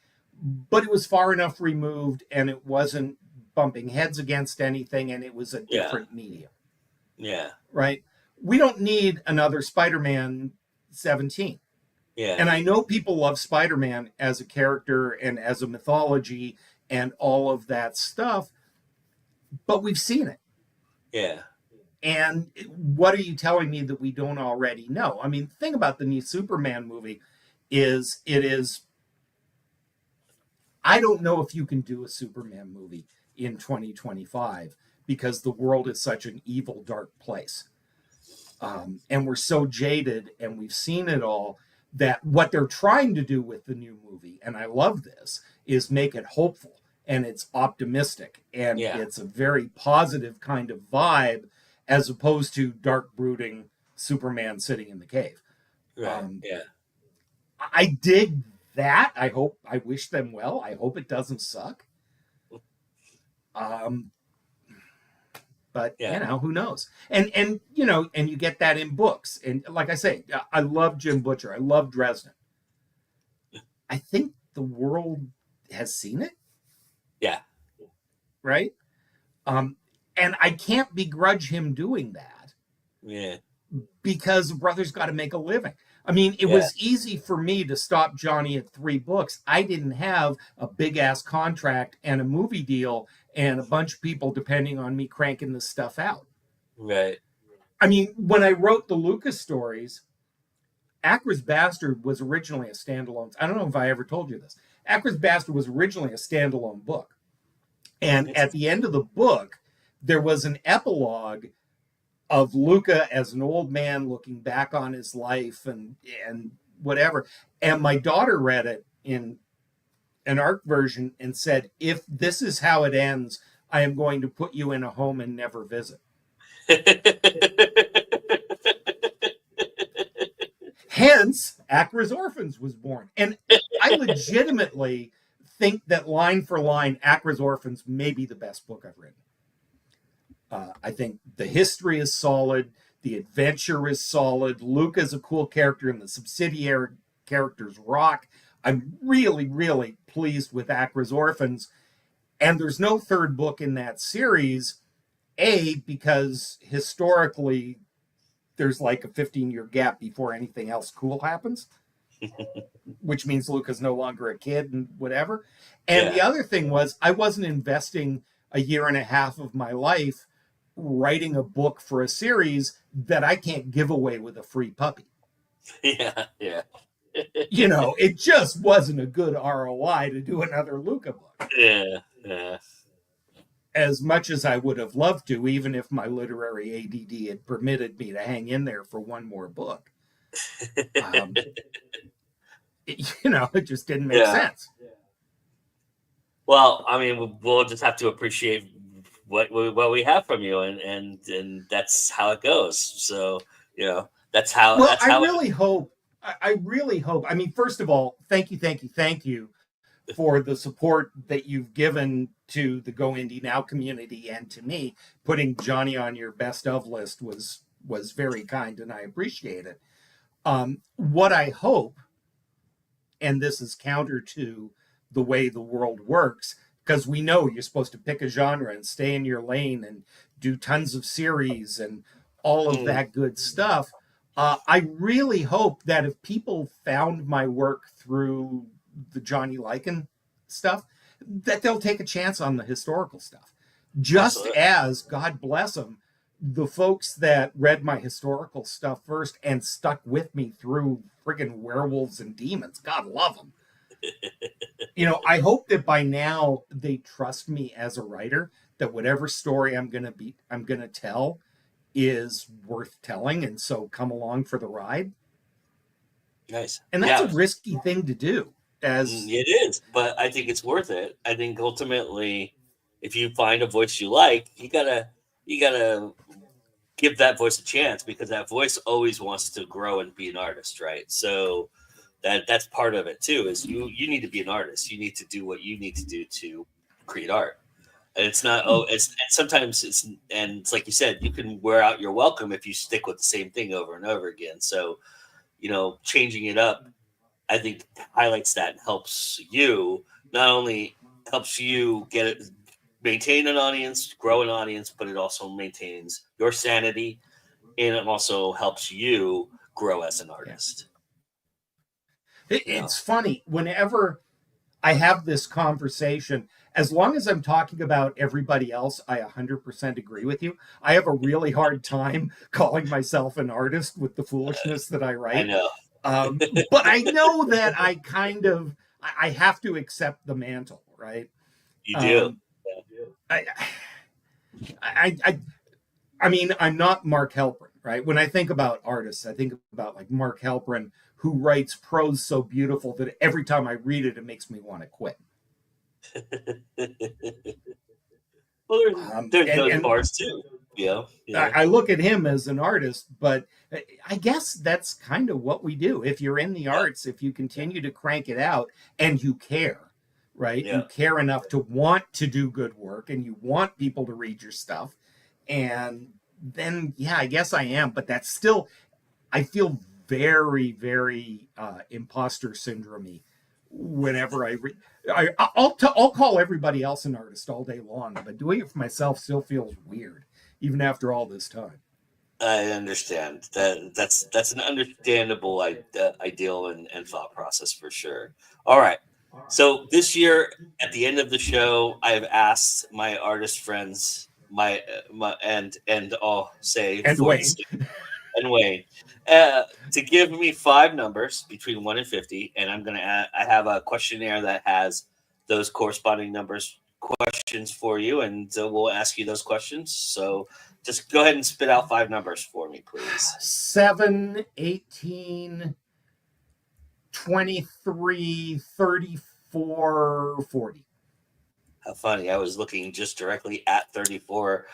but it was far enough removed, and it wasn't bumping heads against anything, and it was a yeah, different medium, yeah, right? We don't need another Spider-Man 17. yeah, And I know people love Spider-Man as a character and as a mythology and all of that stuff, but we've seen it. yeah, And what are you telling me that we don't already know? I mean, the thing about the new Superman movie is I don't know if you can do a Superman movie in 2025 because the world is such an evil, dark place. And we're so jaded and we've seen it all that what they're trying to do with the new movie, and I love this, is make it hopeful and it's optimistic and yeah. it's a very positive kind of vibe as opposed to dark, brooding Superman sitting in the cave. Right. Um, Yeah. I dig that. I wish them well. I hope it doesn't suck. Um, but Yeah. who knows? And and you get that in books. And like I say, I love Jim Butcher. I love Dresden. I think the world has seen it, Yeah. right? Um, And I can't begrudge him doing that Yeah. because a brother's got to make a living. I mean, it Yeah. was easy for me to stop Johnny at 3 books. I didn't have a big ass contract and a movie deal and a bunch of people depending on me cranking this stuff out. Right. I mean, when I wrote the Lucas stories, Acra's Bastard was originally a standalone. I don't know if I ever told you this. Acra's Bastard was originally a standalone book. And at the end of the book, there was an epilogue of Luca as an old man looking back on his life and whatever. And my daughter read it in an art version and said, "If this is how it ends, I am going to put you in a home and never visit." Hence, Acra's Orphans was born. And I legitimately think that line for line, Acra's Orphans may be the best book I've written. I think the history is solid. The adventure is solid. Luca's a cool character, and the subsidiary characters rock. I'm really, really pleased with Acra's Orphans. And there's no third book in that series, because historically, there's like a 15-year gap before anything else cool happens, which means Luca's no longer a kid and whatever. And the other thing was, I wasn't investing a year and a half of my life writing a book for a series that I can't give away with a free puppy. Yeah. Yeah. It just wasn't a good ROI to do another Luca book. Yeah. Yeah. As much as I would have loved to, even if my literary ADD had permitted me to hang in there for one more book. It just didn't make sense. Well, I mean, we'll just have to appreciate what we have from you, and that's how it goes. So, that's how. Well, that's how I really hope. I really hope. I mean, first of all, thank you for the support that you've given to the Go Indie Now community and to me. Putting Johnny on your best of list was very kind, and I appreciate it. What I hope, and this is counter to the way the world works, because we know you're supposed to pick a genre and stay in your lane and do tons of series and all of that good stuff. I really hope that if people found my work through the Johnny Lycan stuff, that they'll take a chance on the historical stuff. Just as, God bless them, the folks that read my historical stuff first and stuck with me through friggin' werewolves and demons, God love them. I hope that by now they trust me as a writer, that whatever story I'm going to tell is worth telling, and so come along for the ride. Nice. And that's a risky thing to do. It is, but I think it's worth it. I think ultimately, if you find a voice you like, you gotta give that voice a chance, because that voice always wants to grow and be an artist, right? So that's part of it too. Is you need to be an artist. You need to do what you need to do to create art. And it's not. And sometimes it's like you said, you can wear out your welcome if you stick with the same thing over and over again. So, changing it up, I think, highlights that and helps you. Not only helps you maintain an audience, grow an audience, but it also maintains your sanity, and it also helps you grow as an artist. It's funny, whenever I have this conversation, as long as I'm talking about everybody else, I 100% agree with you. I have a really hard time calling myself an artist with the foolishness that I write. I know. But I know that I have to accept the mantle, right? You do. I mean, I'm not Mark Halperin, right? When I think about artists, I think about like Mark Halperin, who writes prose so beautiful that every time I read it, it makes me want to quit. Well, there's those parts too. Yeah. I look at him as an artist, but I guess that's kind of what we do. If you're in the arts, if you continue to crank it out and you care, right? You care enough to want to do good work and you want people to read your stuff. And then, I guess I am. But that's still, I feel very, very imposter syndrome-y whenever I read. I'll call everybody else an artist all day long, but doing it for myself still feels weird, even after all this time. I understand that's an understandable ideal and thought process for sure. All right. So this year, at the end of the show, I have asked my artist friends, my and I'll say And for the Wayne, sake and Wayne, to give me 5 numbers between 1 and 50, and I have a questionnaire that has those corresponding numbers questions for you, and we'll ask you those questions. So just go ahead and spit out 5 numbers for me, please. 7, 18, 23, 34, 40. How funny! I was looking just directly at 34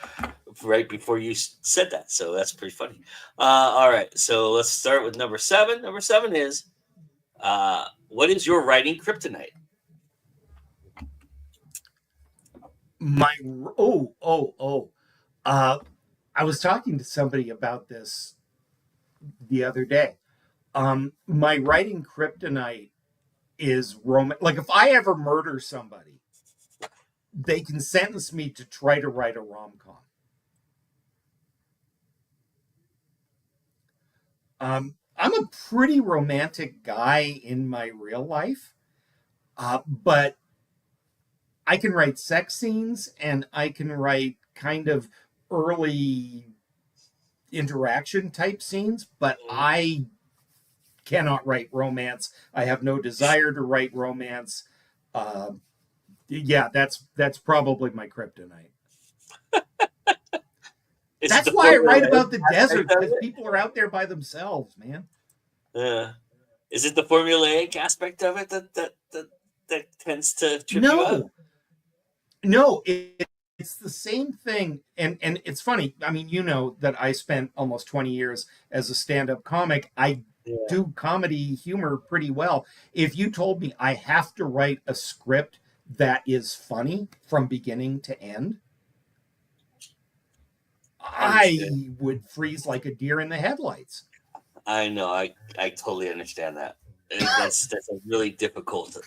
right before you said that, so that's pretty funny. All right, so let's start with number 7. Number 7 is what is your writing kryptonite? My oh. Uh, I was talking to somebody about this the other day. My writing kryptonite is like if I ever murder somebody, they can sentence me to try to write a rom-com. I'm a pretty romantic guy in my real life, but I can write sex scenes and I can write kind of early interaction type scenes, but I cannot write romance. I have no desire to write romance. Uh, yeah, that's probably my kryptonite. That's why I write about the desert, because people are out there by themselves, man. Is it the formulaic aspect of it that tends to trip you up? No, it's the same thing, and it's funny. I mean, you know that I spent almost 20 years as a stand-up comic. I do comedy humor pretty well. If you told me I have to write a script that is funny from beginning to end, I would freeze like a deer in the headlights. I know. I totally understand that. That's a really difficult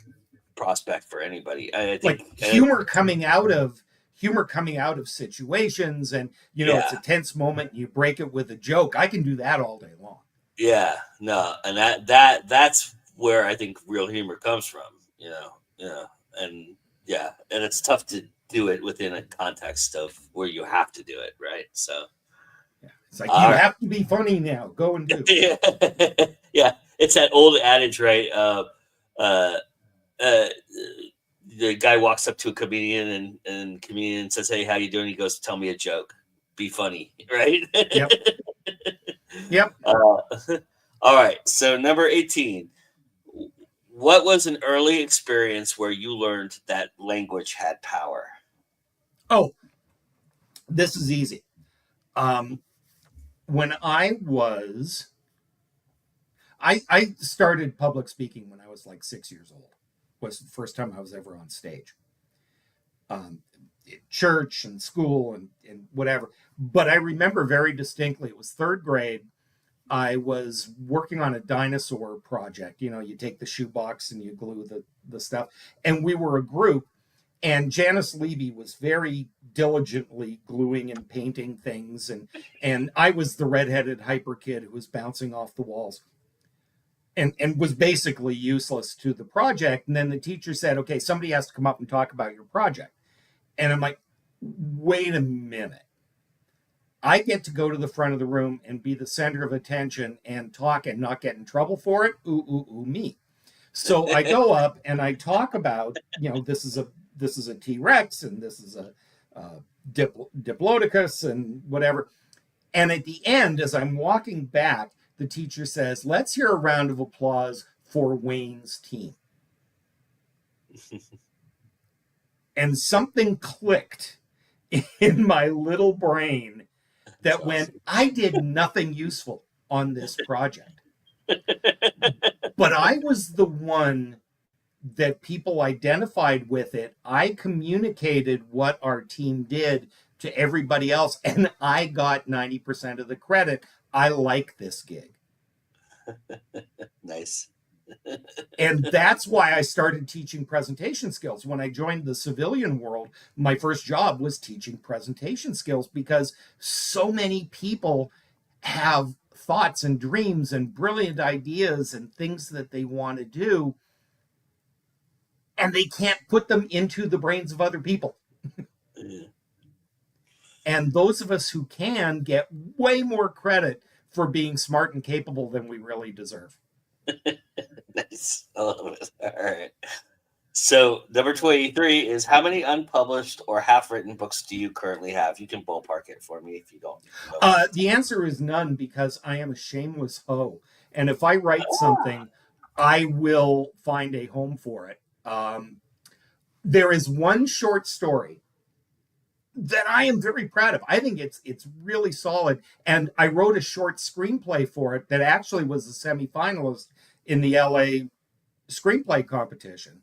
prospect for anybody. I think like humor coming out of situations, and it's a tense moment. You break it with a joke. I can do that all day long. Yeah, no, and that's where I think real humor comes from. And and it's tough to do it within a context of where you have to do it, right? So it's like you have to be funny now. Go and do. Yeah, it's that old adage, right? The guy walks up to a comedian and comedian says, "Hey, how you doing?" He goes, "Tell me a joke. Be funny," right? Yep. All right. So number 18. What was an early experience where you learned that language had power? Oh, this is easy. When I started public speaking when I was like 6 years old. Was the first time I was ever on stage. Church and school and whatever. But I remember very distinctly, it was third grade. I was working on a dinosaur project. You take the shoebox and you glue the stuff. And we were a group, and Janice Levy was very diligently gluing and painting things. And I was the redheaded hyper kid who was bouncing off the walls and was basically useless to the project. And then the teacher said, okay, somebody has to come up and talk about your project. And I'm like, wait a minute. I get to go to the front of the room and be the center of attention and talk and not get in trouble for it. Ooh, me. So I go up and I talk about, this is a T-Rex and this is a Diplodocus and whatever. And at the end, as I'm walking back, the teacher says, let's hear a round of applause for Wayne's team. And something clicked in my little brain that went, I did nothing useful on this project. But I was the one that people identified with it. I communicated what our team did to everybody else, and I got 90% of the credit. I like this gig. Nice. And that's why I started teaching presentation skills. When I joined the civilian world, my first job was teaching presentation skills because so many people have thoughts and dreams and brilliant ideas and things that they want to do, and they can't put them into the brains of other people. And those of us who can get way more credit for being smart and capable than we really deserve. Nice. I love it. All right. So number 23 is, how many unpublished or half-written books do you currently have? You can ballpark it for me if you don't know. The answer is none, because I am a shameless hoe. And if I write something, I will find a home for it. There is one short story that I am very proud of. I think it's really solid. And I wrote a short screenplay for it that actually was a semifinalist in the LA screenplay competition.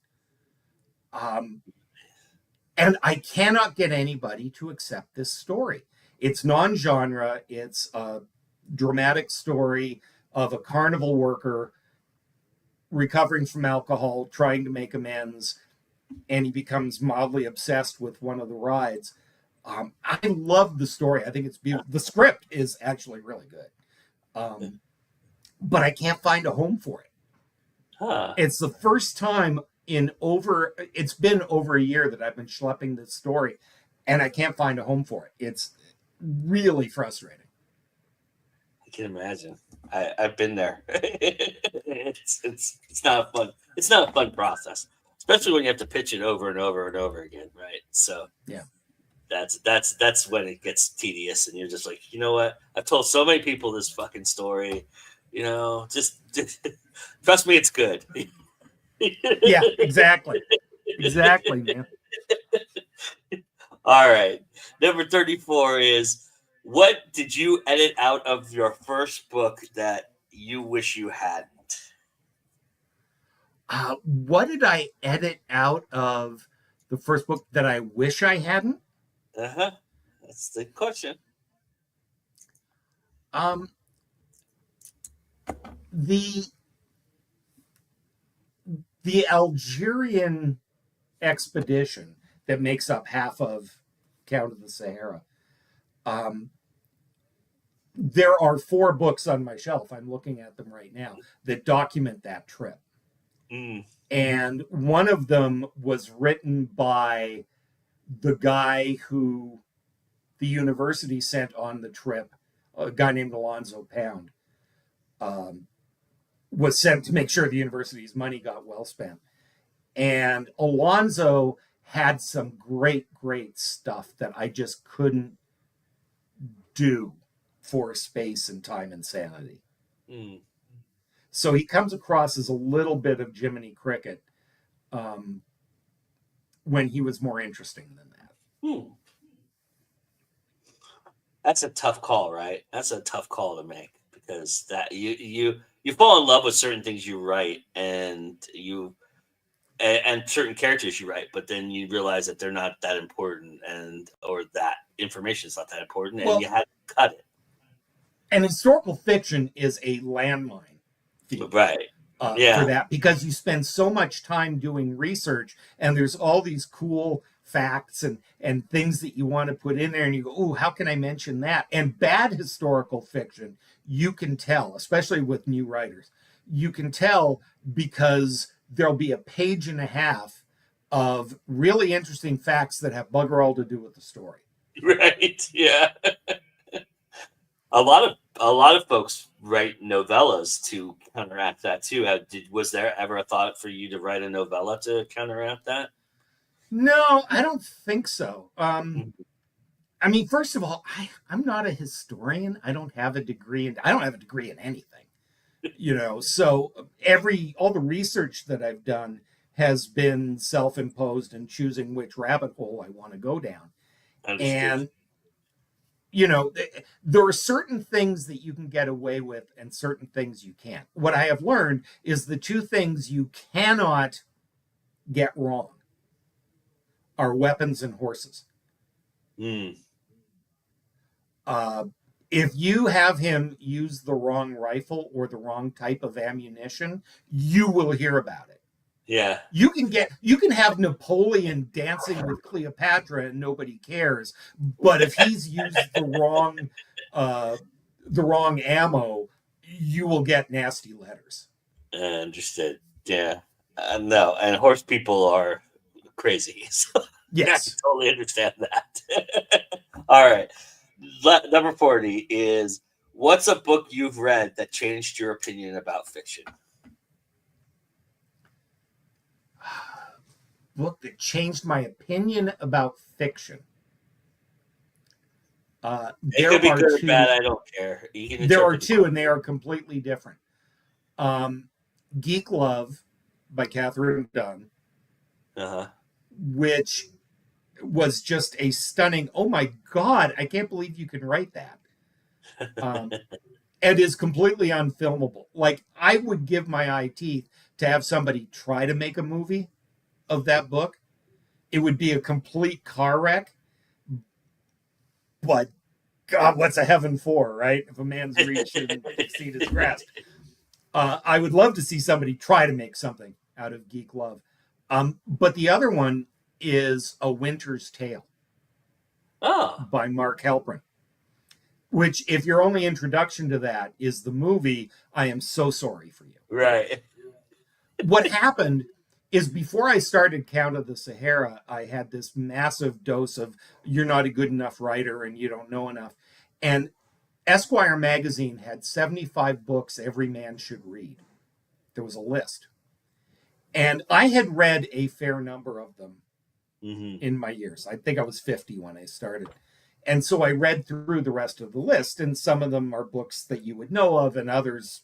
And I cannot get anybody to accept this story. It's non-genre. It's a dramatic story of a carnival worker recovering from alcohol, trying to make amends, and he becomes mildly obsessed with one of the rides. I love the story. I think it's beautiful. The script is actually really good. But I can't find a home for it. Huh. It's the first time it's been over a year that I've been schlepping this story, and I can't find a home for it. It's really frustrating. I can imagine. I've been there. It's not a fun. It's not a fun process, especially when you have to pitch it over and over and over again, right? So yeah, that's when it gets tedious, and you're just like, you know what? I've told so many people this fucking story. Just trust me, it's good. Yeah, exactly, man. All right, number 34 is, what did you edit out of your first book that you wish you hadn't? What did I edit out of the first book that I wish I hadn't? That's the question. The Algerian expedition that makes up half of Count of the Sahara. There are 4 books on my shelf, I'm looking at them right now, that document that trip. And one of them was written by the guy who the university sent on the trip, a guy named Alonzo Pound, was sent to make sure the university's money got well spent. And Alonzo had some great stuff that I just couldn't do for space and time and sanity. So he comes across as a little bit of Jiminy Cricket when he was more interesting than that. That's a tough call, right? That's a tough call to make, because that you fall in love with certain things you write, and certain characters you write, but then you realize that they're not that important, or that information is not that important, and you had to cut it. And historical fiction is a landmine field, right? For that, because you spend so much time doing research, and there's all these cool facts and things that you want to put in there, and you go, oh, how can I mention that? And bad historical fiction, you can tell, especially with new writers, you can tell because there'll be a page and a half of really interesting facts that have bugger all to do with the story. Right. Yeah. A lot of folks write novellas to counteract that too. Was there ever a thought for you to write a novella to counteract that? No, I don't think so. I mean, first of all, I'm not a historian. I don't have a degree in anything. So all the research that I've done has been self-imposed and choosing which rabbit hole I want to go down. Understood. And there are certain things that you can get away with and certain things you can't. What I have learned is the 2 things you cannot get wrong are weapons and horses. If you have him use the wrong rifle or the wrong type of ammunition, you will hear about it. Yeah. You can have Napoleon dancing with Cleopatra and nobody cares, but if he's used uh, the wrong ammo, you will get nasty letters. Understood. Yeah. No, and horse people are crazy. So I can Yes. totally understand that. All right. Number 40 is, what's a book you've read that changed your opinion about fiction? Book that changed my opinion about fiction. It could be good or bad. I don't care. You can There are interpret two, and they are completely different. Geek Love by Catherine Dunn, which was just a stunning, oh my God, I can't believe you can write that. And is completely unfilmable. Like, I would give my eye teeth to have somebody try to make a movie of that book. It would be a complete car wreck. But God, what's a heaven for, right? If a man's reach shouldn't exceed his grasp. I would love to see somebody try to make something out of Geek Love. But the other one is A Winter's Tale by Mark Halperin, which, if your only introduction to that is the movie, I am so sorry for you. Right. What happened is, before I started Count of the Sahara, I had this massive dose of, you're not a good enough writer and you don't know enough. And Esquire magazine had 75 books every man should read. There was a list. And I had read a fair number of them in my years. I think I was 50 when I started. And so I read through the rest of the list, and some of them are books that you would know of and others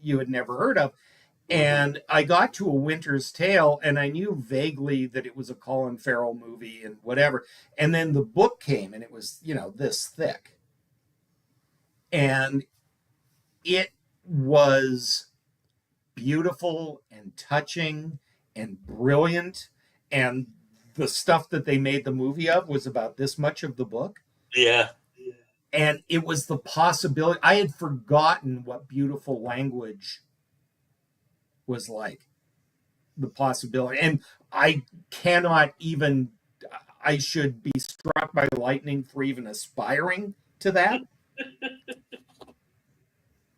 you had never heard of. And I got to A Winter's Tale, and I knew vaguely that it was a Colin Farrell movie and whatever. And then the book came, and it was, this thick. And it was beautiful and touching and brilliant. And the stuff that they made the movie of was about this much of the book. Yeah. And it was the possibility. I had forgotten what beautiful language was like. The possibility. And I should be struck by lightning for even aspiring to that.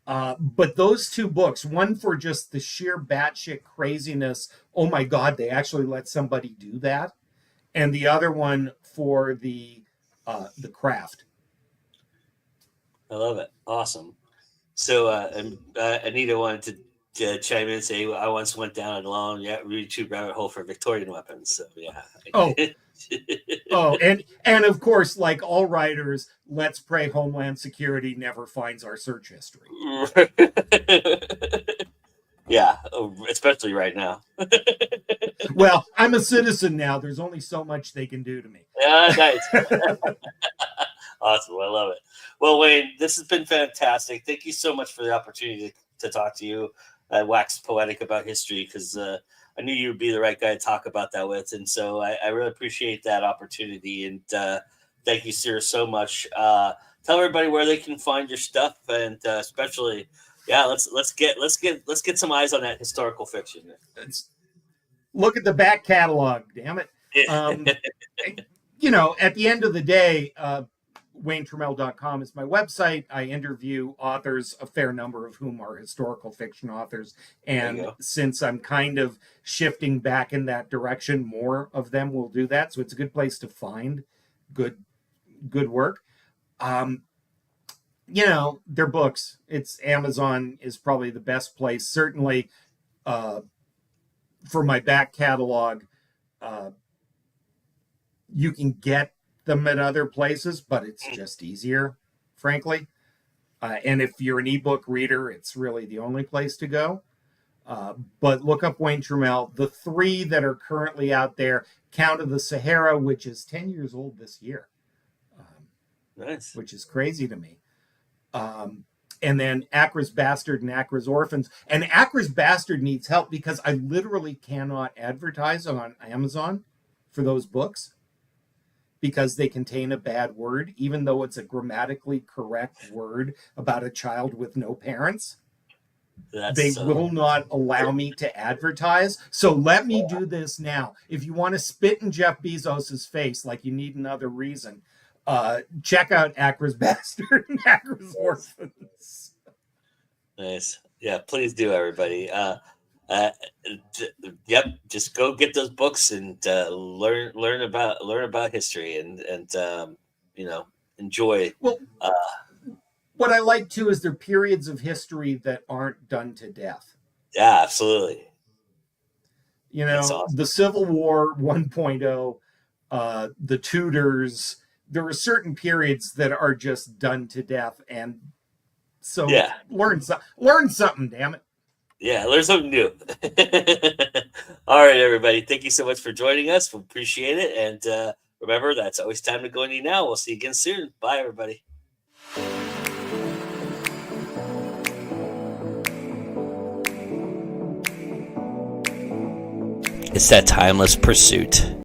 But those two books, one for just the sheer batshit craziness, oh my God, they actually let somebody do that, and the other one for the craft. I love it. Awesome. So Anita wanted to chime in and say, I once went down alone, YouTube rabbit hole for Victorian weapons. So yeah. Oh, and of course, like all writers, let's pray Homeland Security never finds our search history. Yeah, especially right now. Well, I'm a citizen now. There's only so much they can do to me. Nice. Awesome. I love it. Well, Wayne, this has been fantastic. Thank you so much for the opportunity to talk to you. I waxed poetic about history because I knew you would be the right guy to talk about that with. And so I really appreciate that opportunity. And thank you, sir, so much. Tell everybody where they can find your stuff, and especially, let's get some eyes on that historical fiction. Look at the back catalog, damn it. At the end of the day, WayneTurmel.com is my website. I interview authors, a fair number of whom are historical fiction authors. And since I'm kind of shifting back in that direction, more of them will do that. So it's a good place to find good work. Their books. It's Amazon is probably the best place. Certainly for my back catalog, you can get them at other places, but it's just easier, frankly. And if you're an ebook reader, it's really the only place to go. But look up Wayne Turmel. The three that are currently out there: Count of the Sahara, which is 10 years old this year. Nice. Which is crazy to me. And then Acra's Bastard and Acra's Orphans. And Acra's Bastard needs help because I literally cannot advertise on Amazon for those books, because they contain a bad word, even though it's a grammatically correct word about a child with no parents. They will not allow me to advertise. So let me do this now. If you want to spit in Jeff Bezos's face like you need another reason, check out Acra's Bastard and Acra's Orphans. Nice. Yeah, please do, everybody. Yep, just go get those books and learn about history and enjoy. Well, what I like too is there are periods of history that aren't done to death. Yeah, absolutely. Awesome. The Civil War 1.0, the Tudors, there are certain periods that are just done to death, and so learn something, damn it. Yeah, learn something new. All right, everybody. Thank you so much for joining us. We appreciate it. And remember, that's always time to go indie now. We'll see you again soon. Bye, everybody. It's that timeless pursuit